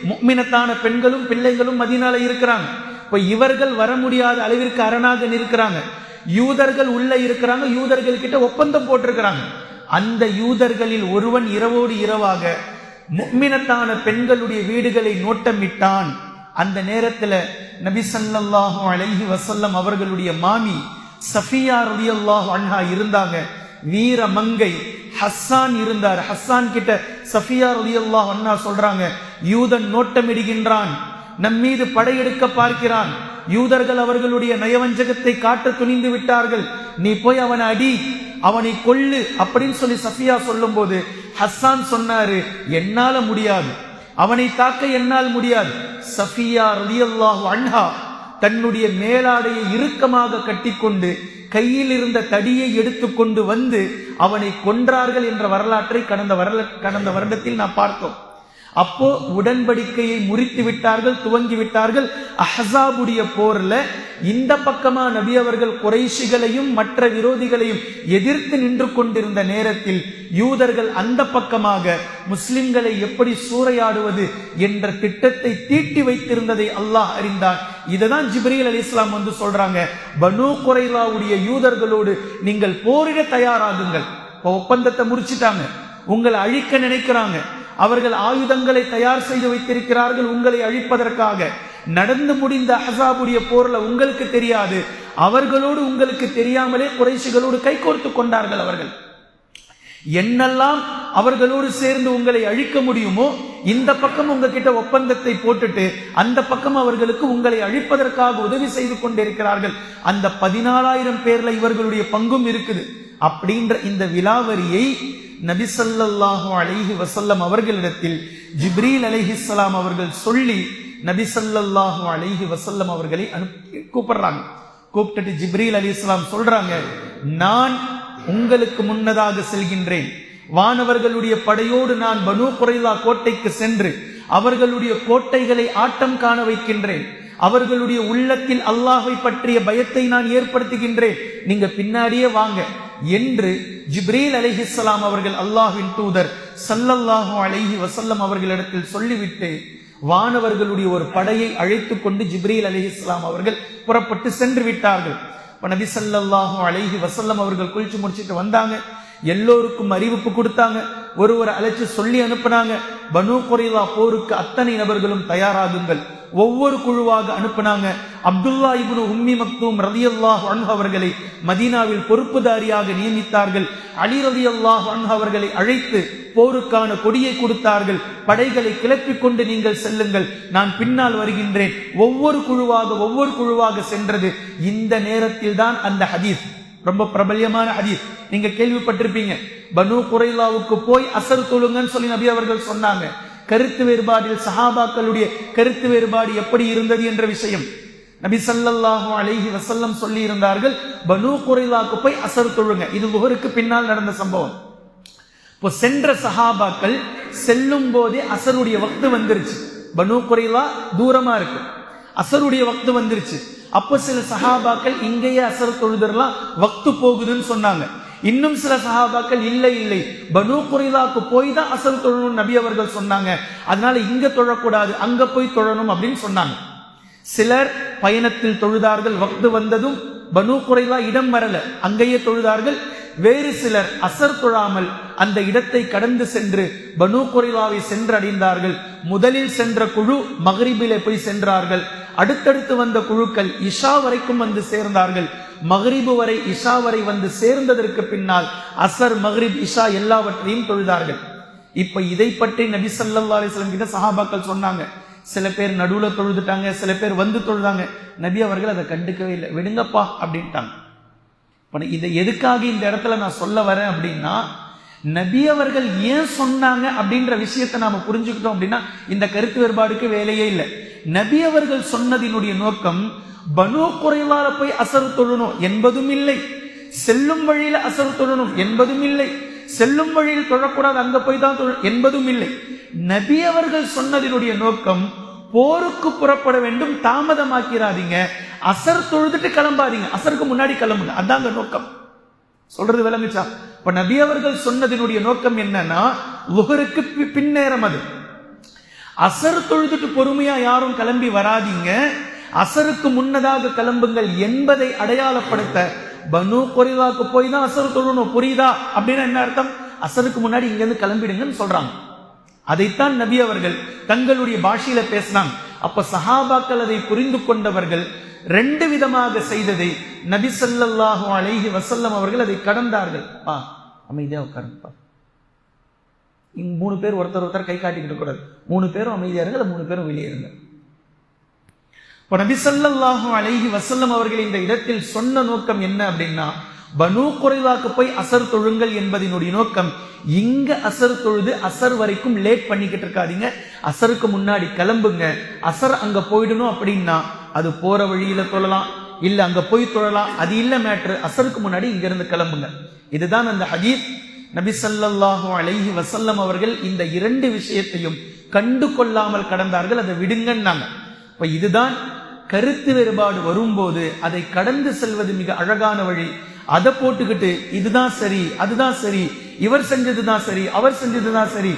A: முஃமினத்தான பெண்களும் பிள்ளைகளும் மதீனால இருக்கிறாங்க. இப்ப இவர்கள் வர முடியாத அளவிற்கு அரணாக நிற்கிறாங்க. யூதர்கள் உள்ள இருக்கிறாங்க, யூதர்கள் கிட்ட ஒப்பந்தம் போட்டிருக்கிறாங்க. அந்த யூதர்களில் ஒருவன் இரவோடு இரவாக முஃமினத்தான பெண்களுடைய வீடுகளை நோட்டமிட்டான். அந்த நேரத்துல நபி ஸல்லல்லாஹு அலைஹி வஸல்லம் அவர்களுடைய மாமி சஃபியா ரலியல்லாஹு அன்ஹா இருந்தாங்க. வீர மங்கை ஹஸ்ஸான் இருந்தார். ஹஸ்ஸான் கிட்ட சஃபியா ரலியல்லாஹு அன்ஹா சொல்றாங்க, யூதன் நோட்டமிடுகின்றான், நம் மீது படையெடுக்க பார்க்கிறான், யூதர்கள் அவர்களுடைய நயவஞ்சகத்தை காட்ட துணிந்து விட்டார்கள், நீ போய் அவனை அடி, அவனை கொல்லு அப்படின்னு சொல்லி சஃபியா சொல்லும் போது ஹஸ்ஸான் சொன்னாரு, என்னால முடியாது, அவனை தாக்க என்னால் முடியாது. சஃபியா ரலியல்லாஹு அன்ஹா தன்னுடைய மேலாடையை இறுக்கமாக கட்டிக்கொண்டு கையில் இருந்த தடியை எடுத்துக்கொண்டு வந்து அவனை கொன்றார்கள் என்ற வரலாற்றை கடந்த வருடத்தில் நாம் பார்த்தோம். அப்போ உடன்படிக்கையை முறித்து விட்டார்கள், துவங்கி விட்டார்கள். அஹ்ஸாபுடைய போர்ல இந்த பக்கமா நபி அவர்கள் குறைஷிகளையும் மற்ற விரோதிகளையும் எதிர்த்து நின்று கொண்டிருந்த நேரத்தில் யூதர்கள் அந்த பக்கமாக முஸ்லிம்களை எப்படி சூறையாடுவது என்ற திட்டத்தை தீட்டி வைத்திருந்ததை அல்லாஹ் அறிந்தார். இதுதான் ஜிப்ரீல் அலைஹிஸ்ஸலாம் வந்து சொல்றாங்க, பனூ குரைலாவுடைய யூதர்களோடு நீங்கள் போரிட தயாராகுங்கள். ஒப்பந்தத்தை முடிச்சிட்டாங்க, உங்களை அழிக்க நினைக்கிறாங்க, அவர்கள் ஆயுதங்களை தயார் செய்து வைத்திருக்கிறார்கள் உங்களை அழிப்பதற்காக. நடந்து முடிந்த அஹ்ஸாபுடைய போர்ல உங்களுக்கு தெரியாது, அவர்களோடு உங்களுக்கு தெரியாமலே குறைஷிகளோடு கைகோர்த்து கொண்டார்கள் அவர்கள். என்னெல்லாம் அவர்களோடு சேர்ந்து உங்களை அழிக்க முடியுமோ இந்த பக்கம் உங்ககிட்ட ஒப்பந்தத்தை போட்டுட்டு அந்த பக்கம் அவர்களுக்கு உங்களை அழிப்பதற்காக உதவி செய்து கொண்டிருக்கிறார்கள். அந்த 14,000 பேர்ல இவர்களுடைய பங்கும் இருக்குது அப்படின்ற இந்த விலாவரியை நபி ஸல்லல்லாஹு அலைஹி வஸல்லம் அவர்களிடத்தில் ஜிப்ரீல் அலைஹிஸ்ஸலாம் அவர்கள் சொல்லி நபி ஸல்லல்லாஹு அலைஹி வஸல்லம் அவர்களை கூப்பிடுறாங்க. கூப்பிட்டுட்டு ஜிப்ரீல் அலைஹிஸ்ஸலாம் சொல்றாங்க, நான் உங்களுக்கு முன்னதாக செல்கின்றேன். வானவர்களுடைய படையோடு நான் பனூ குறைலா கோட்டைக்கு சென்று அவர்களுடைய கோட்டைகளை ஆட்டம் காண வைக்கின்றேன். அவர்களுடைய உள்ளத்தில் அல்லாஹ்வை பற்றிய பயத்தை நான் ஏற்படுத்துகின்றேன். நீங்க பின்னாடியே வாங்க என்று ஜிப்ரீல் அலைஹிஸ்ஸலாம் அவர்கள் அல்லாஹ்வின் தூதர் ஸல்லல்லாஹு அலைஹி வஸல்லம் அவர்களிடத்தில் சொல்லிவிட்டு வானவர்களுடைய ஒரு படையை அழைத்து கொண்டு ஜிப்ரீல் அலைஹிஸ்ஸலாம் அவர்கள் புறப்பட்டு சென்று விட்டார்கள். நபி ஸல்லல்லாஹு அலைஹி வஸல்லம் அவர்கள் குளிச்சு முடிச்சிட்டு வந்தாங்க. எல்லோருக்கும் அறிவிப்பு கொடுத்தாங்க. ஒருவரை அழைச்சு சொல்லி அனுப்பினாங்க, பனூ குறைலா போருக்கு அத்தனை நபர்களும் தயாராகுங்கள். ஒவ்வொரு குழுவாக அனுப்பினாங்க. அப்துல்லா இப்னு உம்மி மக்தூம் ரலியல்லாஹு அன்ஹு அவர்களை மதீனாவில் பொறுப்புதாரியாக நியமித்தார்கள். அலி ரலியல்லாஹு அன்ஹு அவர்களை அழைத்து போருக்கான கொடியை கொடுத்தார்கள். படைகளை கிளப்பிக் கொண்டு நீங்கள் செல்லுங்கள், நான் பின்னால் வருகின்றேன். ஒவ்வொரு குழுவாக சென்றது. இந்த நேரத்தில் தான் அந்த ஹதீஸ், ரொம்ப பிரபல்யமான ஹதீஸ், நீங்க கேள்விப்பட்டிருப்பீங்க. பனூ குறைலாவுக்கு போய் அசர் தொழுங்கன்னு சொல்லி நபி அவர்கள் சொன்னாங்க. கருத்து வேறுபாடில் சஹாபாக்களுடைய கருத்து வேறுபாடு எப்படி இருந்தது என்ற விஷயம் நபி ஸல்லல்லாஹு அலைஹி வஸல்லம் சொல்லி இருந்தார்கள், பனூ குறைலாவுக்கு போய் அசர் தொழுங்க. இது லுஹருக்கு பின்னால் நடந்த சம்பவம். இப்போ சென்ற சஹாபாக்கள் செல்லும் போதே அசருடைய வக்து வந்துருச்சு. பனூ குறைலா தூரமா இருக்கு, அசருடைய வக்து வந்துருச்சு. அப்போ சில சஹாபாக்கள் இங்கேயே அசர் தொழுதெல்லாம் வக்து போகுதுன்னு சொன்னாங்க. இன்னும் சில சஹாபாக்கள் இல்லை பனூ குறைலாவுக்கு போய் தான் அசர் தொழணும் நபி அவர்கள் சொன்னாங்க, அதனால இங்க தொழக்கூடாது, அங்க போய் தொழணும் அப்படின்னு சொன்னாங்க. சிலர் பயணத்தில் தொழுதார்கள், வக்து வந்ததும் பனூ குறைலா இடம் வரல, அங்கேயே தொழுதார்கள். வேறு சிலர் அசர் தொழாமல் அந்த இடத்தை கடந்து சென்று பனூ குறைலாவை சென்றடைந்தார்கள். முதலில் சென்ற குழு மக்ரிபிலே போய் சென்றார்கள். அடுத்தடுத்து வந்த குழுக்கள் இஷா வரைக்கும் வந்து சேர்ந்தார்கள். மக்ரிபு வரை இஷா வரை வந்து சேர்ந்ததற்கு பின்னால் அசர் மக்ரிப் இஷா எல்லாவற்றையும் தொழுதார்கள். இப்ப இதை பற்றி நபி ஸல்லல்லாஹு அலைஹி வஸல்லம் கிட்ட சஹாபாக்கள் சொன்னாங்க. சில பேர் நடுவுல தொழுதுட்டாங்க, சில பேர் வந்து தொழுதாங்க. நபி அவர்கள் அதை கண்டுக்கவே இல்லை, விடுங்கப்பா அப்படின்ட்டாங்க. இதை எதுக்காக இந்த இடத்துல நான் சொல்ல வரேன் அப்படின்னா, நபி அவர்கள் ஏன் சொன்னாங்க அப்படின்ற விஷயத்தை நாம புரிஞ்சுக்கிட்டோம் அப்படின்னா இந்த கருத்து வேறுபாடுக்கு வேலையே இல்லை. நபி அவர்கள் சொன்னதினுடைய நோக்கம் பனூ குறைலால போய் அசர் தொழணும் என்பதும் இல்லை, செல்லும் வழியில அசர் தொழணும் என்பதும் இல்லை, செல்லும் வழியில் தொழக்கூடாது அங்க போய் தான் தொழணும் என்பதும் இல்லை. நபி அவர்கள் சொன்னதினுடைய நோக்கம் போருக்கு புறப்பட வேண்டும், தாமதமாக்கிறாதீங்க, அசர் தொழுதுட்டு கிளம்பாதீங்க, அசருக்கு முன்னாடி கிளம்புங்க, அதாங்க நோக்கம். சொல்றது விளங்குச்சா? இப்ப நபி அவர்கள் சொன்னதினுடைய நோக்கம் என்னன்னா, லுஹருக்கு பின்னேரம், அது அசர் தொழுதுட்டு பொறுமையா யாரும் கிளம்பி வராதீங்க, அசருக்கு முன்னதாக கிளம்புங்கள் என்பதை அடையாளப்படுத்த பனூ குறைலாவுக்கு போய் தான் அசர் தொழணும். புரியுதா? அப்படின்னா என்ன அர்த்தம்? அசருக்கு முன்னாடி இங்க இருந்து கிளம்பிடுங்கன்னு சொல்றாங்க. அதைத்தான் நபி அவர்கள் தங்களுடைய பாஷையில பேசினாங்க. அப்ப சஹாபாக்கள் அதை புரிந்து கொண்டவர்கள் ரெண்டு விதமாக செய்ததை நபி ஸல்லல்லாஹு அலைஹி வஸல்லம் அவர்கள் அதை கடந்தார்கள். அமைதியா உட்காருப்பா, இங்க 3 பேர் ஒருத்தர் கை காட்டிக்கிட்டு கூடாது, 3 பேரும் அமைதியா இருங்க, 3 பேரும் வெளியே இருங்க. இப்ப நபி ஸல்லல்லாஹு அலைஹி வஸல்லம் அவர்கள் இந்த இடத்தில் சொன்ன நோக்கம் என்ன அப்படின்னா, பனூ குறைலாக்கு போய் அசர் தொழுங்கள் என்பதனுடைய நோக்கம், இங்க அசர் தொழுது அசர் வரைக்கும் லேட் பண்ணிக்கிட்டு இருக்காதீங்க, அசருக்கு முன்னாடி கிளம்புங்க. அசர் அங்க போயிடணும் அப்படின்னா அது போற வழியில தொழலாம், இல்ல அங்க போய் தொழலாம், அது இல்ல மேட்ரு, அசருக்கு முன்னாடி இங்க இருந்து கிளம்புங்க. இதுதான் அந்த ஹதீஸ். நபி ஸல்லல்லாஹு அலைஹி வஸல்லம் அவர்கள் இந்த 2 விஷயத்தையும் கண்டு கொள்ளாமல் கடந்தார்கள், அதை விடுங்கன்னாங்க. இப்ப இதுதான் கருத்து வேறுபாடு வரும்போது அதை கடந்து செல்வது மிக அழகான வழி. அதை போட்டுக்கிட்டு இதுதான் சரி, அதுதான் சரி, இவர் செஞ்சதுதான் சரி, அவர் செஞ்சதுதான் சரி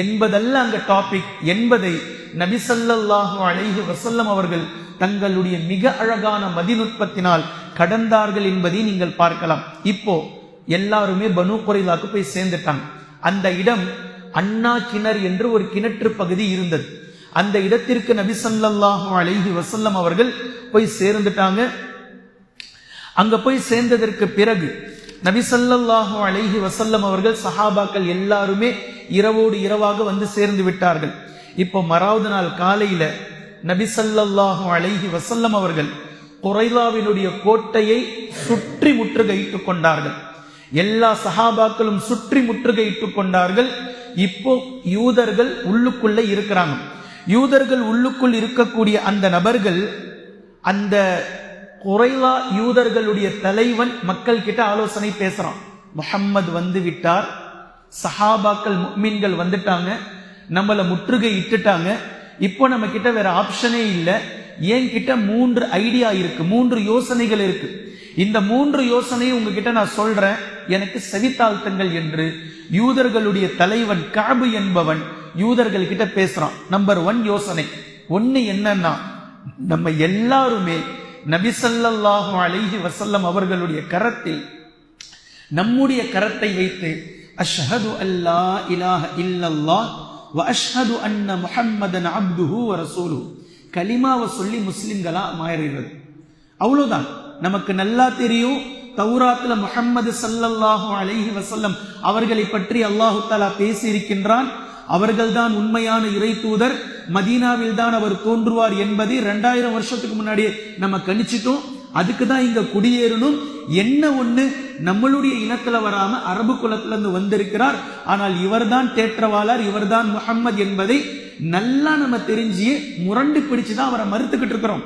A: என்பதல்ல அங்க டாபிக் என்பதை நபி ஸல்லல்லாஹு அலைஹி வஸல்லம் அவர்கள் தங்களுடைய மிக அழகான மதிநுட்பத்தினால் கடந்தார்கள் என்பதை நீங்கள் பார்க்கலாம். இப்போ எல்லாருமே பனூ குறைலாக்கு போய் சேர்ந்துட்டாங்க. அந்த இடம் அண்ணா கிணறு என்று ஒரு கிணற்று பகுதி இருந்தது. அந்த இடத்திற்கு நபி ஸல்லல்லாஹு அலைஹி வஸல்லம் அவர்கள் போய் சேர்ந்துட்டாங்க. அங்க போய் சேர்ந்ததற்கு பிறகு நபி ஸல்லல்லாஹு அலைஹி வஸல்லம் அவர்கள் சஹாபாக்கள் எல்லாருமே இரவோடு இரவாக வந்து சேர்ந்து விட்டார்கள். இப்போ மறாவது நாள் காலையில நபி ஸல்லல்லாஹு அலைஹி வஸல்லம் அவர்கள் குரைலாவினுடைய கோட்டையை சுற்றி முற்றுகையிட்டுக் கொண்டார்கள். எல்லா சஹாபாக்களும் சுற்றி முற்றுகையிட்டுக் கொண்டார்கள். இப்போ யூதர்கள் உள்ளுக்குள்ள இருக்கிறாங்க. யூதர்கள் உள்ளுக்குள் இருக்கக்கூடிய அந்த நபர்கள், அந்த குரைலா யூதர்களுடைய தலைவன் மக்கள் கிட்ட ஆலோசனை பேசுறான். முஹம்மது வந்து விட்டார், சஹாபாக்கள் முஃமின்கள் வந்துட்டாங்க, நம்மள முற்றுகை இட்டுட்டாங்க, இப்போ நம்ம கிட்ட வேற ஆப்ஷனே இல்லை. என்கிட்ட 3 ஐடியா இருக்கு, 3 யோசனைகள் இருக்கு. இந்த 3 யோசனையை உங்ககிட்ட நான் சொல்றேன், எனக்கு செவித்தாழ்த்துங்கள் என்று யூதர்களுடைய தலைவன் கஅபு என்பவன் யூதர்கள் கிட்ட பேசுறான். நம்பர் 1 யோசனை. 1 என்னன்னா, நம்ம எல்லாருமே நபி ஸல்லல்லாஹு அலைஹி வஸல்லம் அவர்களுடைய கரத்தில் நம்முடைய கரத்தை வைத்து அஷ்ஹது அல்லா இலாஹ இல்லல்லாஹ் வ அஷ்ஹது அன்ன முஹம்மதன் அப்துஹு வ ரசூலுஹு கலிமாவை சொல்லி முஸ்லிம்களா மாறிடுறது. அவ்வளவுதான். நமக்கு நல்லா தெரியும், தௌராத்துல முஹம்மது ஸல்லல்லாஹு அலைஹி வஸல்லம் அவர்களை பற்றி அல்லாஹு தஆலா பேசி இருக்கின்றான். அவர்கள்தான் உண்மையான இறை தூதர், மதீனாவில் தான் அவர் தோன்றுவார் என்பதை 2000 வருஷத்துக்கு முன்னாடியே நம்ம கணிச்சிட்டோம். அதுக்கு தான் இங்க குடியேறணும். என்ன ஒண்ணு, நம்மளுடைய இனத்துல வராம அரபு குலத்துல இருந்து வந்திருக்கிறார், ஆனால் இவர்தான் தேற்றவாளர், இவர்தான் முஹம்மது என்பதை நல்லா நம்ம தெரிஞ்சு முரண்டு பிடிச்சுதான் அவரை மறுத்துக்கிட்டு இருக்கிறோம்.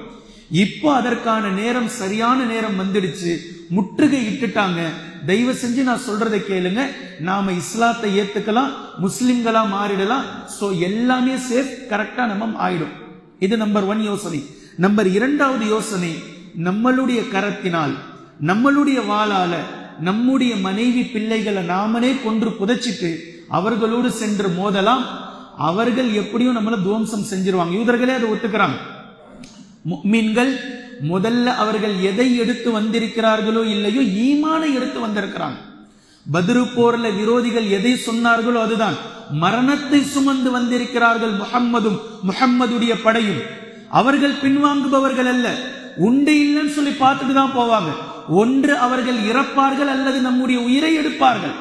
A: இப்போ அதற்கான நேரம், சரியான நேரம் வந்துடுச்சு. முற்றுகை இட்டுட்டாங்க. தயவு செஞ்சு நான் சொல்றதை கேளுங்க. நாம இஸ்லாத்தை ஏத்துக்கலாம், முஸ்லிம்களா மாறிடலாம். சோ எல்லாமே சேஃப், கரெக்டா நம்ம ஆயிடும். இது நம்பர் 1 யோசனை. நம்பர் 2வது யோசனை, நம்மளுடைய கரத்தினால், நம்மளுடைய வாளால நம்முடைய மனைவி பிள்ளைகளை நாமனே கொன்று புதைச்சிட்டு அவர்களோடு சென்று மோதலாம். அவர்கள் எப்படியும் நம்மள துவம்சம் செஞ்சிருவாங்க. யூதர்களே அதை ஒத்துக்கிறாங்க. முஃமின்கள் முதல்ல அவர்கள் எதை எடுத்து வந்திருக்கிறார்களோ இல்லையோ, ஈமானை எடுத்து வந்திருக்கிறாங்க. பத்ரு போர்ல விரோதிகள் எதை சொன்னார்களோ அதுதான். மரணத்தை சுமந்து வந்திருக்கிறார்கள் முஹம்மதும் முஹம்மதுடைய படையும். அவர்கள் பின்வாங்குபவர்கள் அல்ல. உண்டு இல்லைன்னு சொல்லி பார்த்துட்டு தான் போவாங்க. ஒன்று அவர்கள் இறப்பார்கள் அல்லது நம்முடைய உயிரை எடுப்பார்கள்.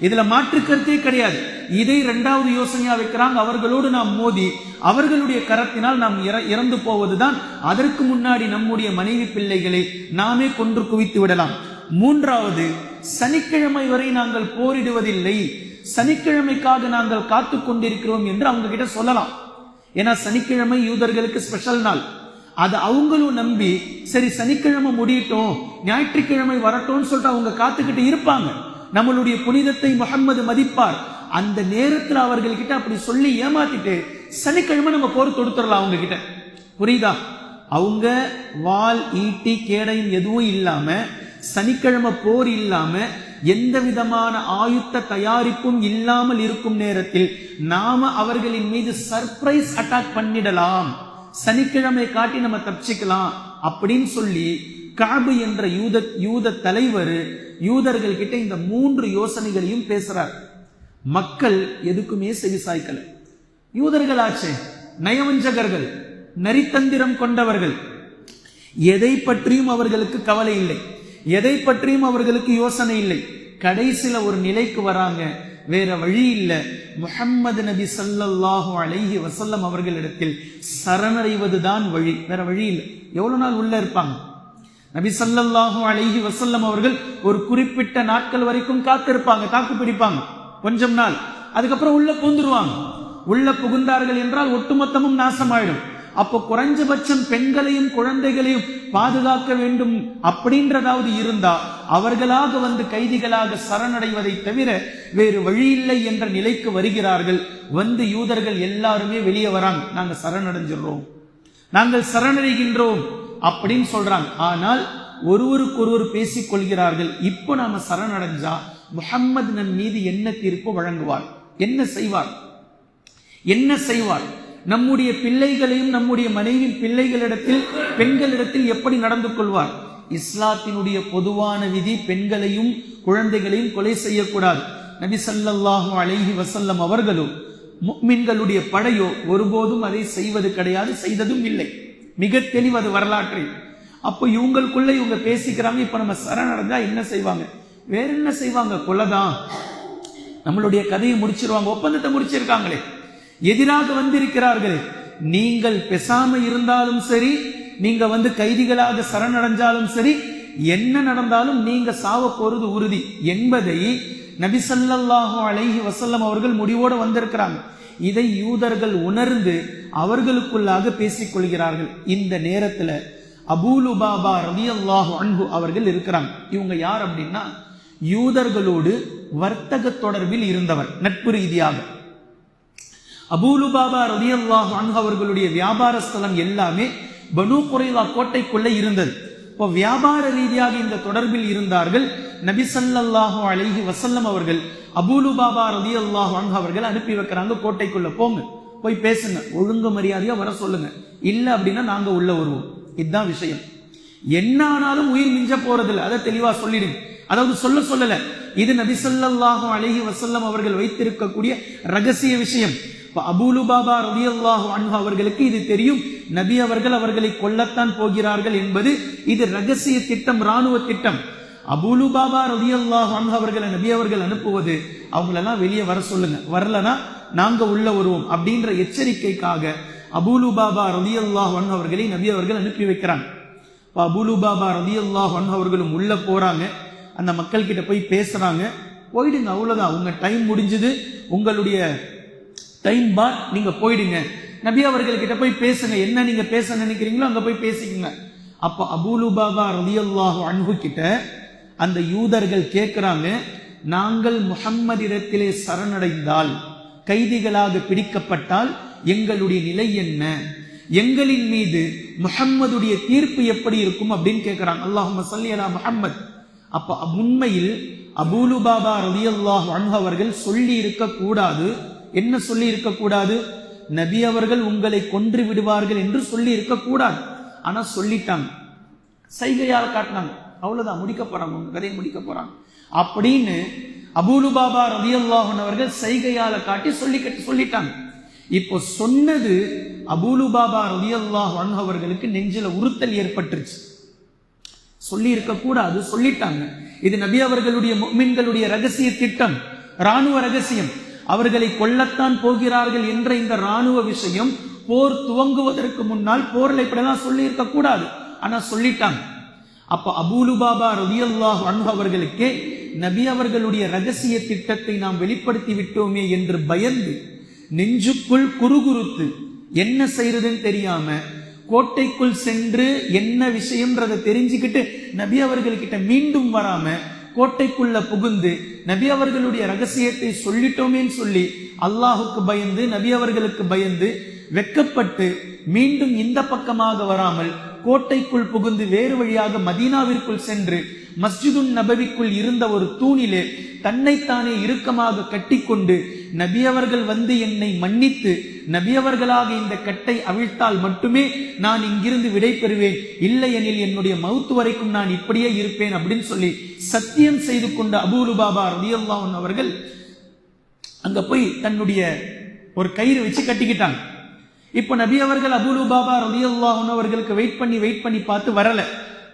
A: இதுல மாற்று கருத்தே கிடையாது. இதை 2வது யோசனையா வைக்கிறாங்க. அவர்களோடு நாம் மோதி அவர்களுடைய கரத்தினால் நாம் இறந்து போவதுதான். அதற்கு முன்னாடி நம்முடைய மனைவி பிள்ளைகளை நாமே கொன்று குவித்து விடலாம். 3வது, சனிக்கிழமை வரை நாங்கள் போரிடுவதில்லை, சனிக்கிழமைக்காக நாங்கள் காத்து கொண்டிருக்கிறோம் என்று அவங்க கிட்ட சொல்லலாம். ஏன்னா சனிக்கிழமை யூதர்களுக்கு ஸ்பெஷல் நாள். அது அவங்களும் நம்பி, சரி சனிக்கிழமை முடியட்டும், ஞாயிற்றுக்கிழமை வரட்டும்னு சொல்லிட்டு அவங்க காத்துக்கிட்டு இருப்பாங்க. நம்மளுடைய புனிதத்தை முஹம்மது மதிப்பார். அந்த நேரத்தில் அவர்கள் கிட்ட அப்படி சொல்லி ஏமாத்திட்டு சனிக்கிழமை நம்ம போர் தொடுத்துடலாம் அவங்க கிட்ட. புரியுதா? அவங்க வாள், ஈட்டி, கேடயம் எதுவும் இல்லாம, சனிக்கிழமை போர் இல்லாம, எந்த விதமான ஆயுத்த தயாரிப்பும் இல்லாமல் இருக்கும் நேரத்தில் நாம அவர்களின் மீது சர்ப்ரைஸ் அட்டாக் பண்ணிடலாம், சனிக்கிழமை காட்டி நம்ம தப்பிச்சுக்கலாம் அப்படின்னு சொல்லி கஅபு என்ற யூத தலைவர் யூதர்கள் கிட்ட இந்த 3 யோசனைகளையும் பேசுறார். மக்கள் எதுக்குமே செவிசாய்க்கல. யூதர்கள் ஆச்சே, நயவஞ்சகர்கள், நரித்தந்திரம் கொண்டவர்கள். எதை பற்றியும் அவர்களுக்கு கவலை இல்லை, எதை பற்றியும் அவர்களுக்கு யோசனை இல்லை. கடைசியில ஒரு நிலைக்கு வராங்க, வேற வழி இல்லை, முஹம்மது நபி ஸல்லல்லாஹு அலைஹி வஸல்லம் அவர்களிடத்தில் சரணடைவதுதான் வழி, வேற வழி இல்லை. எவ்வளவு நாள் உள்ள இருப்பாங்க? நபி ஸல்லல்லாஹு அலைஹி வஸல்லம் அவர்கள் ஒரு குறிப்பிட்ட நாட்கள் வரைக்கும் காத்திருப்பாங்க, தாக்கு பிடிப்பாங்க, கொஞ்சம் நாள். அதுக்கப்புறம் உள்ள புகுந்துருவாங்க. உள்ள புகுந்தார்கள் என்றால் ஒட்டுமொத்தமும் நாசமாயிடும். அப்போ குறைஞ்சபட்சம் பெண்களையும் குழந்தைகளையும் பாதுகாக்க வேண்டும் அப்படின்றதாவது இருந்தா அவர்களாக வந்து கைதிகளாக சரணடைவதை தவிர வேறு வழியில்லை என்ற நிலைக்கு வருகிறார்கள். வந்து யூதர்கள் எல்லாருமே வெளியே வராங்க, நாங்க சரணடைஞ்சிடறோம், நாங்கள் சரணடைகின்றோம் அப்படின்னு சொல்றாங்க. ஆனால் ஒருவருக்கொருவர் பேசிக் கொள்கிறார்கள், இப்போ நாம சரணடைஞ்சா முஹம்மது நம் மீது என்ன தீர்ப்பு வழங்குவார், என்ன செய்வார், என்ன செய்வார், நம்முடைய பிள்ளைகளையும் நம்முடைய மனைவி பிள்ளைகளிடத்தில் பெண்களிடத்தில் எப்படி நடந்து கொள்வார்? இஸ்லாத்தினுடைய பொதுவான விதி பெண்களையும் குழந்தைகளையும் கொலை செய்யக்கூடாது. நபி ஸல்லல்லாஹு அலைஹி வஸல்லம் அவர்களும் முஃமின்களுடைய படையோ ஒருபோதும் அதை செய்வது கிடையாது, செய்ததும் இல்லை. மிக தெளிவது வரலாற்றில். அப்போ இவங்களுக்குள்ள இவங்க பேசிக்கிறாங்க, இப்ப நம்ம சரணடைஞ்சா என்ன செய்வாங்க? வேற என்ன செய்வாங்க? கொலைதான். நம்மளுடைய கதையை முடிச்சிருவாங்க, ஒப்பந்தத்தை முடிச்சிருக்காங்களே, எதிராக வந்திருக்கிறார்களே. நீங்கள் பெசாம இருந்தாலும் சரி, நீங்க கைதிகளாக சரணடைஞ்சாலும் சரி, என்ன நடந்தாலும் நீங்க சாவ போறது உறுதி என்பதை நபி ஸல்லல்லாஹு அலைஹி வஸல்லம் அவர்கள் முடிவோடு வந்திருக்கிறாங்க. இதை யூதர்கள் உணர்ந்து அவர்களுக்குள்ளாக பேசிக் கொள்கிறார்கள். இந்த நேரத்தில் அபூ லுபாபா ரலியல்லாஹு அன்ஹு அவர்கள் இருக்கிறாங்க. இவங்க யார் அப்படின்னா, யூதர்களோடு வர்த்தக தொடர்பில் இருந்தவர், நட்பு ரீதியாக. அபூ லுபாபா ரலியல்லாஹு அன்ஹு அவர்களுடைய வியாபார ஸ்தலம் எல்லாமே பனூ குறைலா கோட்டைக்குள்ள இருந்தது. இப்போ வியாபார ரீதியாக இந்த தொடர்பில் இருந்தார்கள். நபி ஸல்லல்லாஹு அலைஹி வஸல்லம் அவர்கள் அபூ லுபாபா ரலியல்லாஹு அன்ஹு அவர்கள் அனுப்பி வைக்கிறாங்க, கோட்டைக்குள்ள போங்க, போய் பேசுங்க, ஒழுங்கு மரியாதையா வர சொல்லுங்க, இல்ல அப்படின்னா நாங்க உள்ள வருவோம். இதுதான் விஷயம். என்ன ஆனாலும் உயிர் மிஞ்ச போறதில்லை, அதை தெளிவா சொல்லிடுங்க. அதாவது சொல்லல, இது நபி ஸல்லல்லாஹு அலைஹி வஸல்லம் அவர்கள் வைத்திருக்கக்கூடிய ரகசிய விஷயம். அபூ லுபாபா ரலியல்லாஹு அன்ஹு அவர்களுக்கு இது தெரியும், நபி அவர்கள் அவர்களை கொல்லத்தான் போகிறார்கள் என்பது. இது ரகசிய திட்டம், ராணுவ திட்டம். அபூ லுபாபா ரலியல்லாஹு அன்ஹு அவர்களை நபி அவர்கள் அனுப்புவது, அவங்களெல்லாம் வெளியே வர சொல்லுங்க, வரலனா நாங்க உள்ள வருவோம் அப்படின்ற எச்சரிக்கைக்காக அபூ லுபாபா ரலியல்லாஹு அன்ஹு அவர்களை நபி அவர்கள் அனுப்பி வைக்கிறாங்க. அபூ லுபாபா ரலியல்லாஹு அன்ஹு அவர்களும் உள்ள போறாங்க, அந்த மக்கள் கிட்ட போய் பேசுறாங்க. போயிடுங்க, அவ்வளவுதான், உங்க டைம் முடிஞ்சது, உங்களுடைய டைம் பார், நீங்க போயிடுங்க. நபி அவர்கள் கிட்ட போய் பேசுங்க, என்ன நீங்க பேச நினைக்கிறீங்களோ அங்க போய் பேசிக்கங்க. அப்ப அபூ லுபாபா ரலியல்லாஹு அன்ஹு கிட்ட அந்த யூதர்கள் கேட்கிறாங்க, நாங்கள் முஹம்மதிடத்திலே சரணடைந்தால், கைதிகளாக பிடிக்கப்பட்டால் எங்களுடைய நிலை என்ன, எங்களின் மீது முஹம்மதுடைய தீர்ப்பு எப்படி இருக்கும் அப்படின்னு கேட்கிறாங்க. அல்லாஹும்ம ஸல்லி அலா முஹம்மத். அப்ப உண்மையில் அபூ லுபாபா ரலியல்லாஹு அன்ஹு அவர்கள் சொல்லி இருக்க கூடாது. என்ன சொல்லி இருக்க கூடாது? நபி அவர்கள் உங்களை கொன்று விடுவார்கள் என்று சொல்லி இருக்க கூடாது. ஆனா சொல்லிட்டாங்க, சைகையால் காட்டினாங்க, அவ்வளவுதான், முடிக்க போறாங்க, உங்க கதையை முடிக்க போறாங்க அப்படின்னு அபூ லுபாபா ரலியல்லாஹு அன்ஹு அவர்கள் சைகையால காட்டி சொல்லிட்டாங்க. இப்போ சொன்னது அபூ லுபாபா ரலியல்லாஹு அன்ஹு அவர்களுக்கு நெஞ்சில உறுத்தல் ஏற்பட்டுருச்சு. சொல்லி இருக்க கூடாது, சொல்லிட்டாங்க. இது நபி அவர்களுடைய முஃமின்களுடைய ரகசிய திட்டம், ராணுவ ரகசியம். அவர்களை கொல்லத்தான் போகிறார்கள் என்ற இந்த ராணுவ விஷயம் போர் துவங்குவதற்கு முன்னால் போர்ல இப்படிலாம் சொல்லி இருக்க கூடாது, ஆனா சொல்லிட்டாங்க. அப்ப அபூ லுபாபா ரலியல்லாஹு அன்ஹு அவர்களுக்கே நபி அவர்களுடைய ரகசிய திட்டத்தை நாம் வெளிப்படுத்தி விட்டோமே என்று பயந்து நெஞ்சுக்குள் குறுகுறுத்து என்ன செய்யறதுன்னு தெரியாம கோட்டைக்குள் சென்று என்ன விஷயம்ன்றதை தெரிஞ்சுக்கிட்டு நபி அவர்கள்கிட்ட மீண்டும் வராம கோட்டைக்குள்ள புகுந்து நபி அவர்களுடைய ரகசியத்தை சொல்லிட்டோமேன்னு சொல்லி அல்லாஹுக்கு பயந்து, நபி அவர்களுக்கு பயந்து வெட்கப்பட்டு மீண்டும் இந்த பக்கமாக வராமல் கோட்டைக்குள் புகுந்து வேறு வழியாக மதீனாவிற்குள் சென்று மஸ்ஜிதுன் நபவிக்குள் இருந்த ஒரு தூணிலே தன்னைத்தானே இறுக்கமாக கட்டிக்கொண்டு நபி அவர்கள் வந்து என்னை மன்னித்து நபி அவர்களாக இந்த கட்டை அவிழ்த்தால் மட்டுமே நான் இங்கிருந்து விடை பெறுவேன், இல்லையெனில் என்னுடைய மவுத்து வரைக்கும் நான் இப்படியே இருப்பேன் அப்படின்னு சொல்லி சத்தியம் செய்து கொண்ட அபூ லுபாபா ரலியல்லாஹு அன்ஹு அவர்கள் அங்க போய் தன்னுடைய ஒரு கயிறு வச்சு கட்டிக்கிட்டாங்க. இப்ப நபி அவர்கள் அபூ லுபாபா ரலியல்லாஹு அன்ஹு அவர்களுக்கு வெயிட் பண்ணி பார்த்து வரல.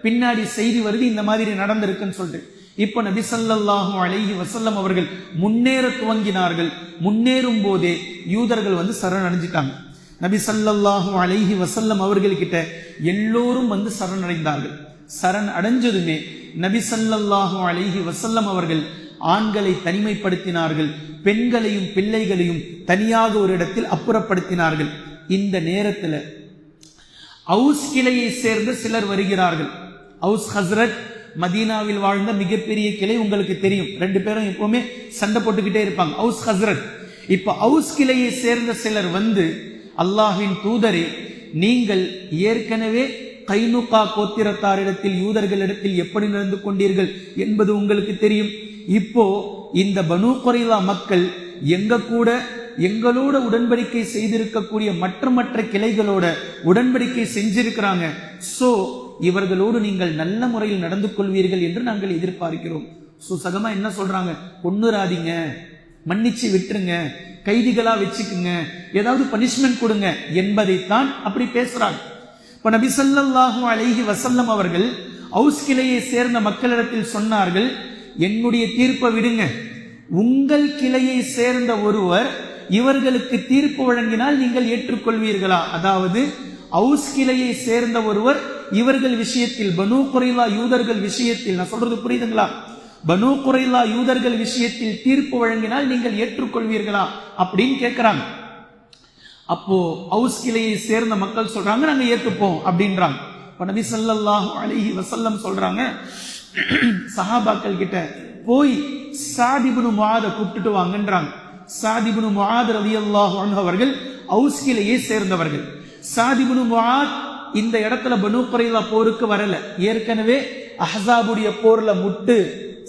A: பின்னாடி செய்தி வருது இந்த மாதிரி நடந்திருக்குன்னு சொல்லிட்டு. இப்ப நபி ஸல்லல்லாஹு அலைஹி வஸல்லம் அவர்கள் முன்னேற துவங்கினார்கள். முன்னேறும் போதே யூதர்கள் வந்து சரணடைஞ்சிட்டாங்க. நபி ஸல்லல்லாஹு அலைஹி வஸல்லம் அவர்கள் கிட்ட எல்லோரும் வந்து சரணடைந்தார்கள். சரண் அடைஞ்சதுமே நபி ஸல்லல்லாஹு அலைஹி வஸல்லம் அவர்கள் ஆண்களை தனிமைப்படுத்தினார்கள், பெண்களையும் பிள்ளைகளையும் தனியாக ஒரு இடத்தில் அப்புறப்படுத்தினார்கள். இந்த நேரத்தில் அவுஸ் கிளையை சேர்ந்த சிலர் வருகிறார்கள். அவுஸ் ஹஸ்ரத் மதீனாவில் வாழ்ந்த மிகப்பெரிய கிளை, உங்களுக்கு தெரியும். ரெண்டு பேரும் எப்பவுமே சண்டை போட்டுக்கிட்டே இருப்பாங்க, அவுஸ் ஹஸ்ரத். இப்ப அவுஸ் கிளையை சேர்ந்த சிலர் வந்து, அல்லாஹ்வின் தூதரே, நீங்கள் ஏற்கனவே கைனுகா கோத்திரத்தாரிடத்தில் யூதர்களிடத்தில் எப்படி நடந்து கொண்டீர்கள் என்பது உங்களுக்கு தெரியும். இப்போ இந்த பனூ குறைலா மக்கள் எங்களோட உடன்படிக்கை செய்திருக்கக்கூடிய மற்ற கிளைகளோட உடன்படிக்கை செஞ்சிருக்கிறாங்க. சோ இவர்களோடு நீங்கள் நல்ல முறையில் நடந்து கொள்வீர்கள் என்று நாங்கள் எதிர்பார்க்கிறோம். சகமா என்ன சொல்றாங்க? கொன்னுராதீங்க, மன்னிச்சு விட்டுருங்க, கைதிகளா வச்சுக்குங்க, ஏதாவது பனிஷ்மெண்ட் கொடுங்க என்பதைத்தான் அப்படி பேசுறாங்க. இப்ப நபி ஸல்லல்லாஹு அலைஹி வஸல்லம் அவர்கள் அவுஸ் கிளையை சேர்ந்த மக்களிடத்தில் சொன்னார்கள், என்னுடைய தீர்ப்பை விடுங்க, உங்கள் கிளையை சேர்ந்த ஒருவர் இவர்களுக்கு தீர்ப்பு வழங்கினால் நீங்கள் ஏற்றுக்கொள்வீர்களா? அதாவது அவுஸ் கிளையை சேர்ந்த ஒருவர் இவர்கள் விஷயத்தில், பனு குறைலா யூதர்கள் விஷயத்தில், நான் சொல்றது புரியுதுங்களா, பனு குறைலா யூதர்கள் விஷயத்தில் தீர்ப்பு வழங்கினால் நீங்கள் ஏற்றுக்கொள்வீர்களா அப்படின்னு கேட்கிறாங்க. அப்போ அவுஸ் கிளையை சேர்ந்த மக்கள் சொல்றாங்க, நாங்க ஏத்துப்போம் அப்படின்றாங்க. நபி ஸல்லல்லாஹு அலைஹி வஸல்லம் சொல்றாங்க, சஹாபாக்கள் கிட்ட போய் சாத் இப்னு முஆத கூப்பிட்டுட்டு வாங்கன்றாங்க. சாத் இப்னு முஆத் ரலியல்லாஹு அன்ஹு அவர்கள் அவுஸ் கிளையை சேர்ந்தவர்கள். சாத் இப்னு முஆத் இந்த இடத்துல பனு குறைலா போருக்கு வரல, ஏற்கனவே அஹ்ஸாபுடைய போர்ல முட்டு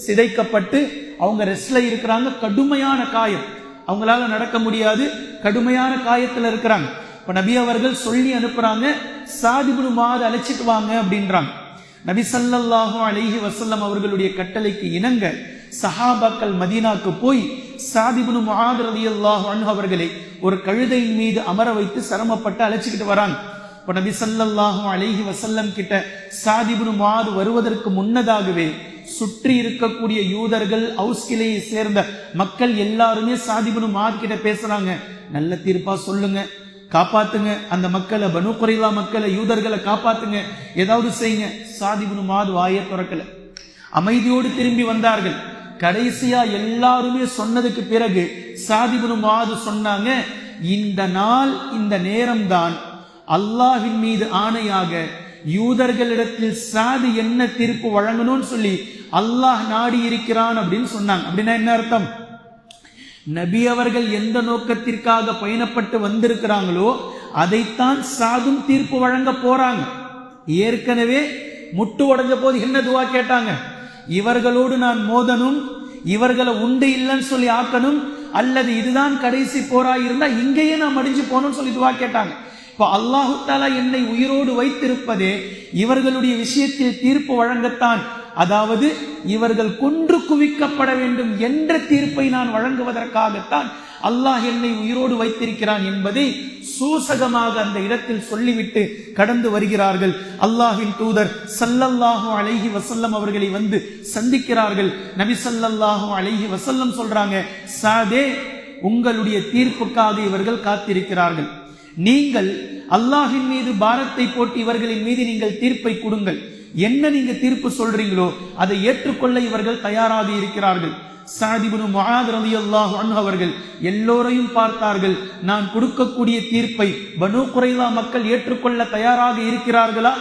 A: சிதைக்கப்பட்டு அவங்க ரெஸ்ட்ல இருக்கிறாங்க. கடுமையான காயம், அவங்களால நடக்க முடியாது, கடுமையான காயத்துல இருக்கிறாங்க. இப்ப நபி அவர்கள் சொல்லி அனுப்புறாங்க, சாத் இப்னு முஆத் அழைச்சிட்டு வாங்க அப்படின்றாங்க. நபி ஸல்லல்லாஹு அலைஹி வஸல்லம் அவர்களுடைய கட்டளைக்கு இணங்க சஹாபாக்கள் மதீனாக்கு போய் சாத் இப்னு முஆத் ரலியல்லாஹு அன்ஹு அவர்களை ஒரு கழுதையின் மீது அமர வைத்து சிரமப்பட்டு அழைச்சிக்கிட்டு வராங்க. இப்ப நபி ஸல்லல்லாஹு அலைஹி வஸல்லம் கிட்ட சாத் இப்னு முஆத் வருவதற்கு முன்னதாகவே சுற்றி இருக்கக்கூடிய யூதர்கள், அவுஸ் கிளையை சேர்ந்த மக்கள் எல்லாருமே சாத் இப்னு முஆத் கிட்ட பேசுறாங்க, நல்ல தீர்ப்பா சொல்லுங்க, காப்பாத்துங்க, அந்த மக்களை, பனு குறைலா மக்களை, யூதர்களை காப்பாத்துங்க, ஏதாவது செய்யுங்க. சாத் இப்னு முஆத் வாயை திறக்கல, அமைதியோடு திரும்பி வந்தார்கள். கடைசியா எல்லாருமே சொன்னதுக்கு பிறகு சாத் இப்னு முஆத் சொன்னாங்க, இந்த நாள், இந்த நேரம்தான் அல்லாஹ்வின் மீது ஆணையாக யூதர்களிடத்தில் சாது என்ன தீர்ப்பு வழங்கணும்னு சொல்லி அல்லாஹ் நாடி இருக்கிறான் அப்படின்னு சொன்னாங்க. அப்படின்னா என்ன அர்த்தம்? நபி அவர்கள் எந்த நோக்கத்திற்காக பயணப்பட்டு வந்திருக்கிறாங்களோ அதைத்தான் சாதும் தீர்ப்பு வழங்க போறாங்க. ஏற்கனவே முட்டு உடைஞ்ச போது என்ன துவா கேட்டாங்க? இவர்களோடு நான் மோதனும், இவர்களை உண்டு இல்லைன்னு சொல்லி ஆக்கணும், அல்லது இதுதான் கடைசி போராய் இருந்தா இங்கேயே நான் மடிஞ்சு போகணும்னு சொல்லி துவா கேட்டாங்க. இப்ப அல்லாஹு தஆலா என்னை உயிரோடு வைத்திருப்பதே இவர்களுடைய விஷயத்தில் தீர்ப்பு வழங்கத்தான், அதாவது இவர்கள் கொன்று குவிக்கப்பட வேண்டும் என்ற தீர்ப்பை நான் வழங்குவதற்காகத்தான் அல்லாஹ் என்னை உயிரோடு வைத்திருக்கிறான் என்பதை சூசகமாக அந்த இடத்தில் சொல்லிவிட்டு கடந்து வருகிறார்கள். அல்லாஹ்வின் தூதர் ஸல்லல்லாஹு அலைஹி வஸல்லம் அவர்களை வந்து சந்திக்கிறார்கள். நபி ஸல்லல்லாஹு அலைஹி வஸல்லம் சொல்றாங்க, சாதே, உங்களுடைய தீர்ப்புக்காக இவர்கள் காத்திருக்கிறார்கள், நீங்கள் அல்லாஹ்வின் மீது பாரத்தை போட்டு இவர்களின் மீது நீங்கள் தீர்ப்பை கொடுங்கள், என்ன நீங்க தீர்ப்பு சொல்றீங்களோ அதை ஏற்றுக்கொள்ள இவர்கள் தயாராக இருக்கிறார்கள். சாத் இப்னு முஆத் ரலியல்லாஹு அன்ஹு அவர்கள் எல்லோரையும் பார்த்தார்கள், நான் கொடுக்கக்கூடிய தீர்ப்பை பனு குறைலா மக்கள் ஏற்றுக்கொள்ள தயாராக இருக்கிறார்களா?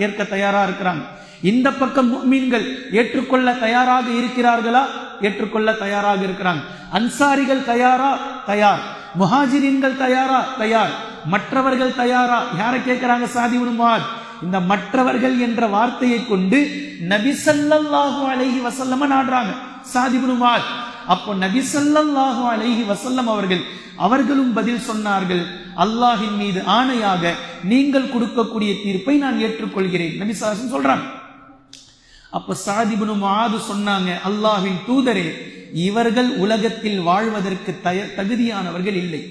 A: ஏற்க தயாரா இருக்கிறாங்க. இந்த பக்கம் முஃமின்கள் ஏற்றுக்கொள்ள தயாராக இருக்கிறார்களா? ஏற்றுக்கொள்ள தயாராக இருக்கிறாங்க. அன்சாரிகள் தயாரா? தயார். முஹாஜிரின்கள் தயாரா? தயார். மற்றவர்கள் தயாரா? யாரை கேட்கிறாங்க? சாத் இப்னு முஆத். இந்த மற்றவர்கள் என்ற வார்த்தையை கொண்டு நபி ஸல்லல்லாஹு அலைஹி வஸல்லம் நாடுறாங்க சாத் இப்னு முஆத். அப்போ நபி ஸல்லல்லாஹு அலைஹி வஸல்லம் அவர்களும் பதில் சொன்னார்கள், அல்லாஹ்வின் மீது ஆணையாக நீங்கள் கொடுக்கக்கூடிய தீர்ப்பை நான் ஏற்றுக்கொள்கிறேன். நபி ஸல்லல்லாஹு அலைஹி வஸல்லம் சொல்றாங்க. அப்ப சாத் இப்னு முஆத் சொன்னாங்க, அல்லாஹ்வின் தூதரே, இவர்கள் உலகத்தில் வாழ்வதற்கு தகுதியானவர்கள் இல்லை.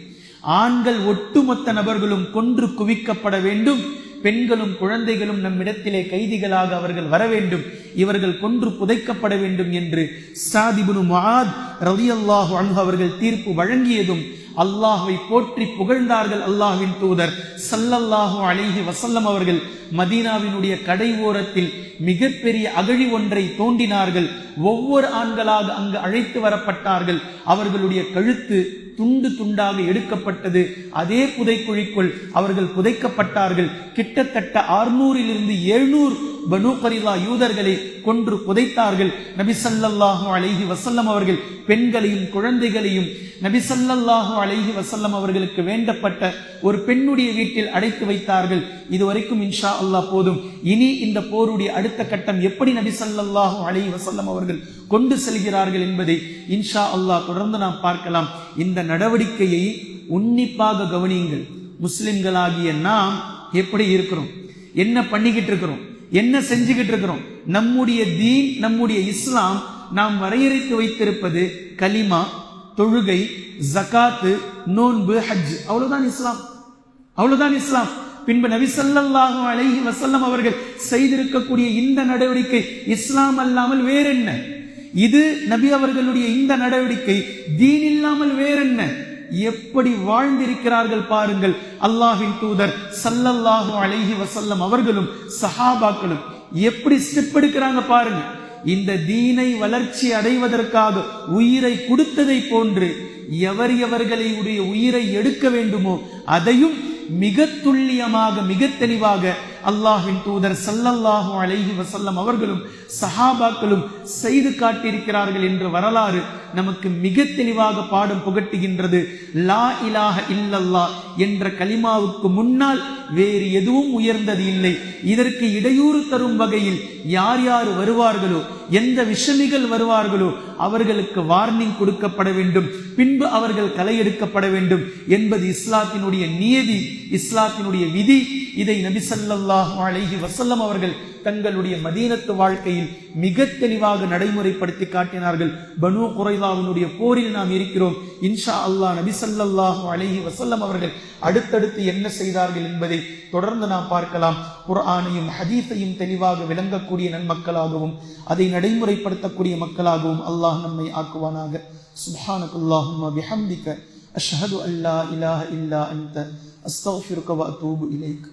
A: ஆண்கள் ஒட்டுமொத்த நபர்களும் கொன்று குவிக்கப்பட வேண்டும், பெண்களும் குழந்தைகளும் நம்மிடத்திலே கைதிகளாக அவர்கள் வர வேண்டும், இவர்கள் கொன்று புதைக்கப்பட வேண்டும் என்று சாத் இப்னு முஆத் ரலியல்லாஹு அன்ஹு அவர்கள் தீர்ப்பு வழங்கியதும் அல்லாஹ்வை போற்றி புகழ்ந்தார்கள். அல்லாஹ்வின் தூதர் ஸல்லல்லாஹு அலைஹி வஸல்லம் அவர்கள் மதீனாவினுடைய கடை ஓரத்தில் மிகப்பெரிய அகழி ஒன்றை தோண்டினார்கள். ஒவ்வொரு ஆண்களாக அங்கு அழைத்து வரப்பட்டார்கள். அவர்களுடைய கழுத்து துண்டு துண்டாக எடுக்கப்பட்டது. அதே புதைக்குழிக்குள் அவர்கள் புதைக்கப்பட்டார்கள். கிட்டத்தட்ட 600 700 பனு குறைலா யூதர்களை கொன்று புதைத்தார்கள். நபி ஸல்லல்லாஹு அலைஹி வஸல்லம் அவர்கள் பெண்களையும் குழந்தைகளையும் நபி ஸல்லல்லாஹு அலைஹி வஸல்லம் அவர்களுக்கு வேண்டப்பட்ட ஒரு பெண்ணுடைய வீட்டில் அடைத்து வைத்தார்கள். இதுவரைக்கும் இன்ஷா அல்லாஹ் போதும். இனி இந்த போருடைய அடுத்த கட்டம் எப்படி நபி ஸல்லல்லாஹு அலைஹி வஸல்லம் அவர்கள் கொண்டு செல்கிறார்கள் என்பதை இன்ஷா அல்லாஹ் தொடர்ந்து நாம் பார்க்கலாம். இந்த நடவடிக்கையை உன்னிப்பாக கவனியுங்கள். முஸ்லிம்களாகிய நாம் எப்படி இருக்கிறோம், என்ன பண்ணிக்கிட்டு இருக்கிறோம், என்ன செஞ்சுக்கிட்டு இருக்கிறோம்? நம்முடைய தீன், நம்முடைய இஸ்லாம் நாம் வரையறைத்து வைத்திருப்பது கலிமா, தொழுகை, ஜகாத்து, நோன்பு, ஹஜ். அவ்வளவுதான் இஸ்லாம், அவ்வளவுதான் இஸ்லாம். பின்பு நபி ஸல்லல்லாஹு அலைஹி வஸல்லம் அவர்கள் செய்திருக்கக்கூடிய இந்த நடவடிக்கை இஸ்லாம் அல்லாமல் வேறென்ன? இது நபி அவர்களுடைய இந்த நடவடிக்கை தீன் இல்லாமல் வேறென்ன, எப்படி வாழ்ந்திருக்கிறார்கள் பாருங்கள். அல்லாஹ்வின் தூதர் ஸல்லல்லாஹு அலைஹி வஸல்லம் அவர்களும் சஹாபாக்களும் எப்படி ஸ்டெப் எடுக்கிறாங்க பாருங்க. இந்த தீனை வளர்ச்சி அடைவதற்காக உயிரை கொடுத்ததை போன்று எவர்களை உயிரை எடுக்க வேண்டுமோ அதையும் மிக துல்லியமாக மிக தெளிவாக அல்லாஹ்வின் தூதர் ஸல்லல்லாஹு அலைஹி வஸல்லம் அவர்களும் சஹாபாக்களும் செய்து காட்டியிருக்கிறார்கள் என்று வரலாறு நமக்கு மிக தெளிவாக பாடம் புகட்டுகின்றது. லா இலாஹ இல்லல்லாஹ் என்ற கலிமாவுக்கு முன்னால் வேறு எதுவும் உயர்ந்தது இல்லை. இதற்கு இடையூறு தரும் வகையில் யார் யார் வருவார்களோ, எந்த விஷமிகள் வருவார்களோ அவர்களுக்கு வார்னிங் கொடுக்கப்பட வேண்டும், பின்பு அவர்கள் களை எடுக்கப்பட வேண்டும் என்பது இஸ்லாத்தினுடைய நியதி, இஸ்லாத்தினுடைய விதி. இதை நபி ஸல்லல்லாஹு அலைஹி வஸல்லம் அவர்கள் தங்களுடைய மதீனத்து வாழ்க்கையில் மிக தெளிவாக நடைமுறைப்படுத்தி காட்டினார்கள். பனு குறைலாவினுடைய போரில் நாம் இருக்கிறோம். இன்ஷா அல்லாஹ் நபி ஸல்லல்லாஹு அலைஹி வஸல்லம் அவர்கள் அடுத்தடுத்து என்ன செய்தார்கள் என்பதை தொடர்ந்து நாம் பார்க்கலாம். குர்ஆனையும் ஹதீஸையும் தெளிவாக விளங்கக்கூடிய நன்மக்களாகவும் அதை நடைமுறைப்படுத்தக்கூடிய மக்களாகவும் அல்லாஹ் நம்மை ஆக்குவானாக. சுப்ஹானக்கல்லாஹும்ம பிஹம்திக அஷ்ஹது அல்லா இலாஹ இல்லா அன்த அஸ்தக்ஃபிருக வ அத்தூபு இலைக்.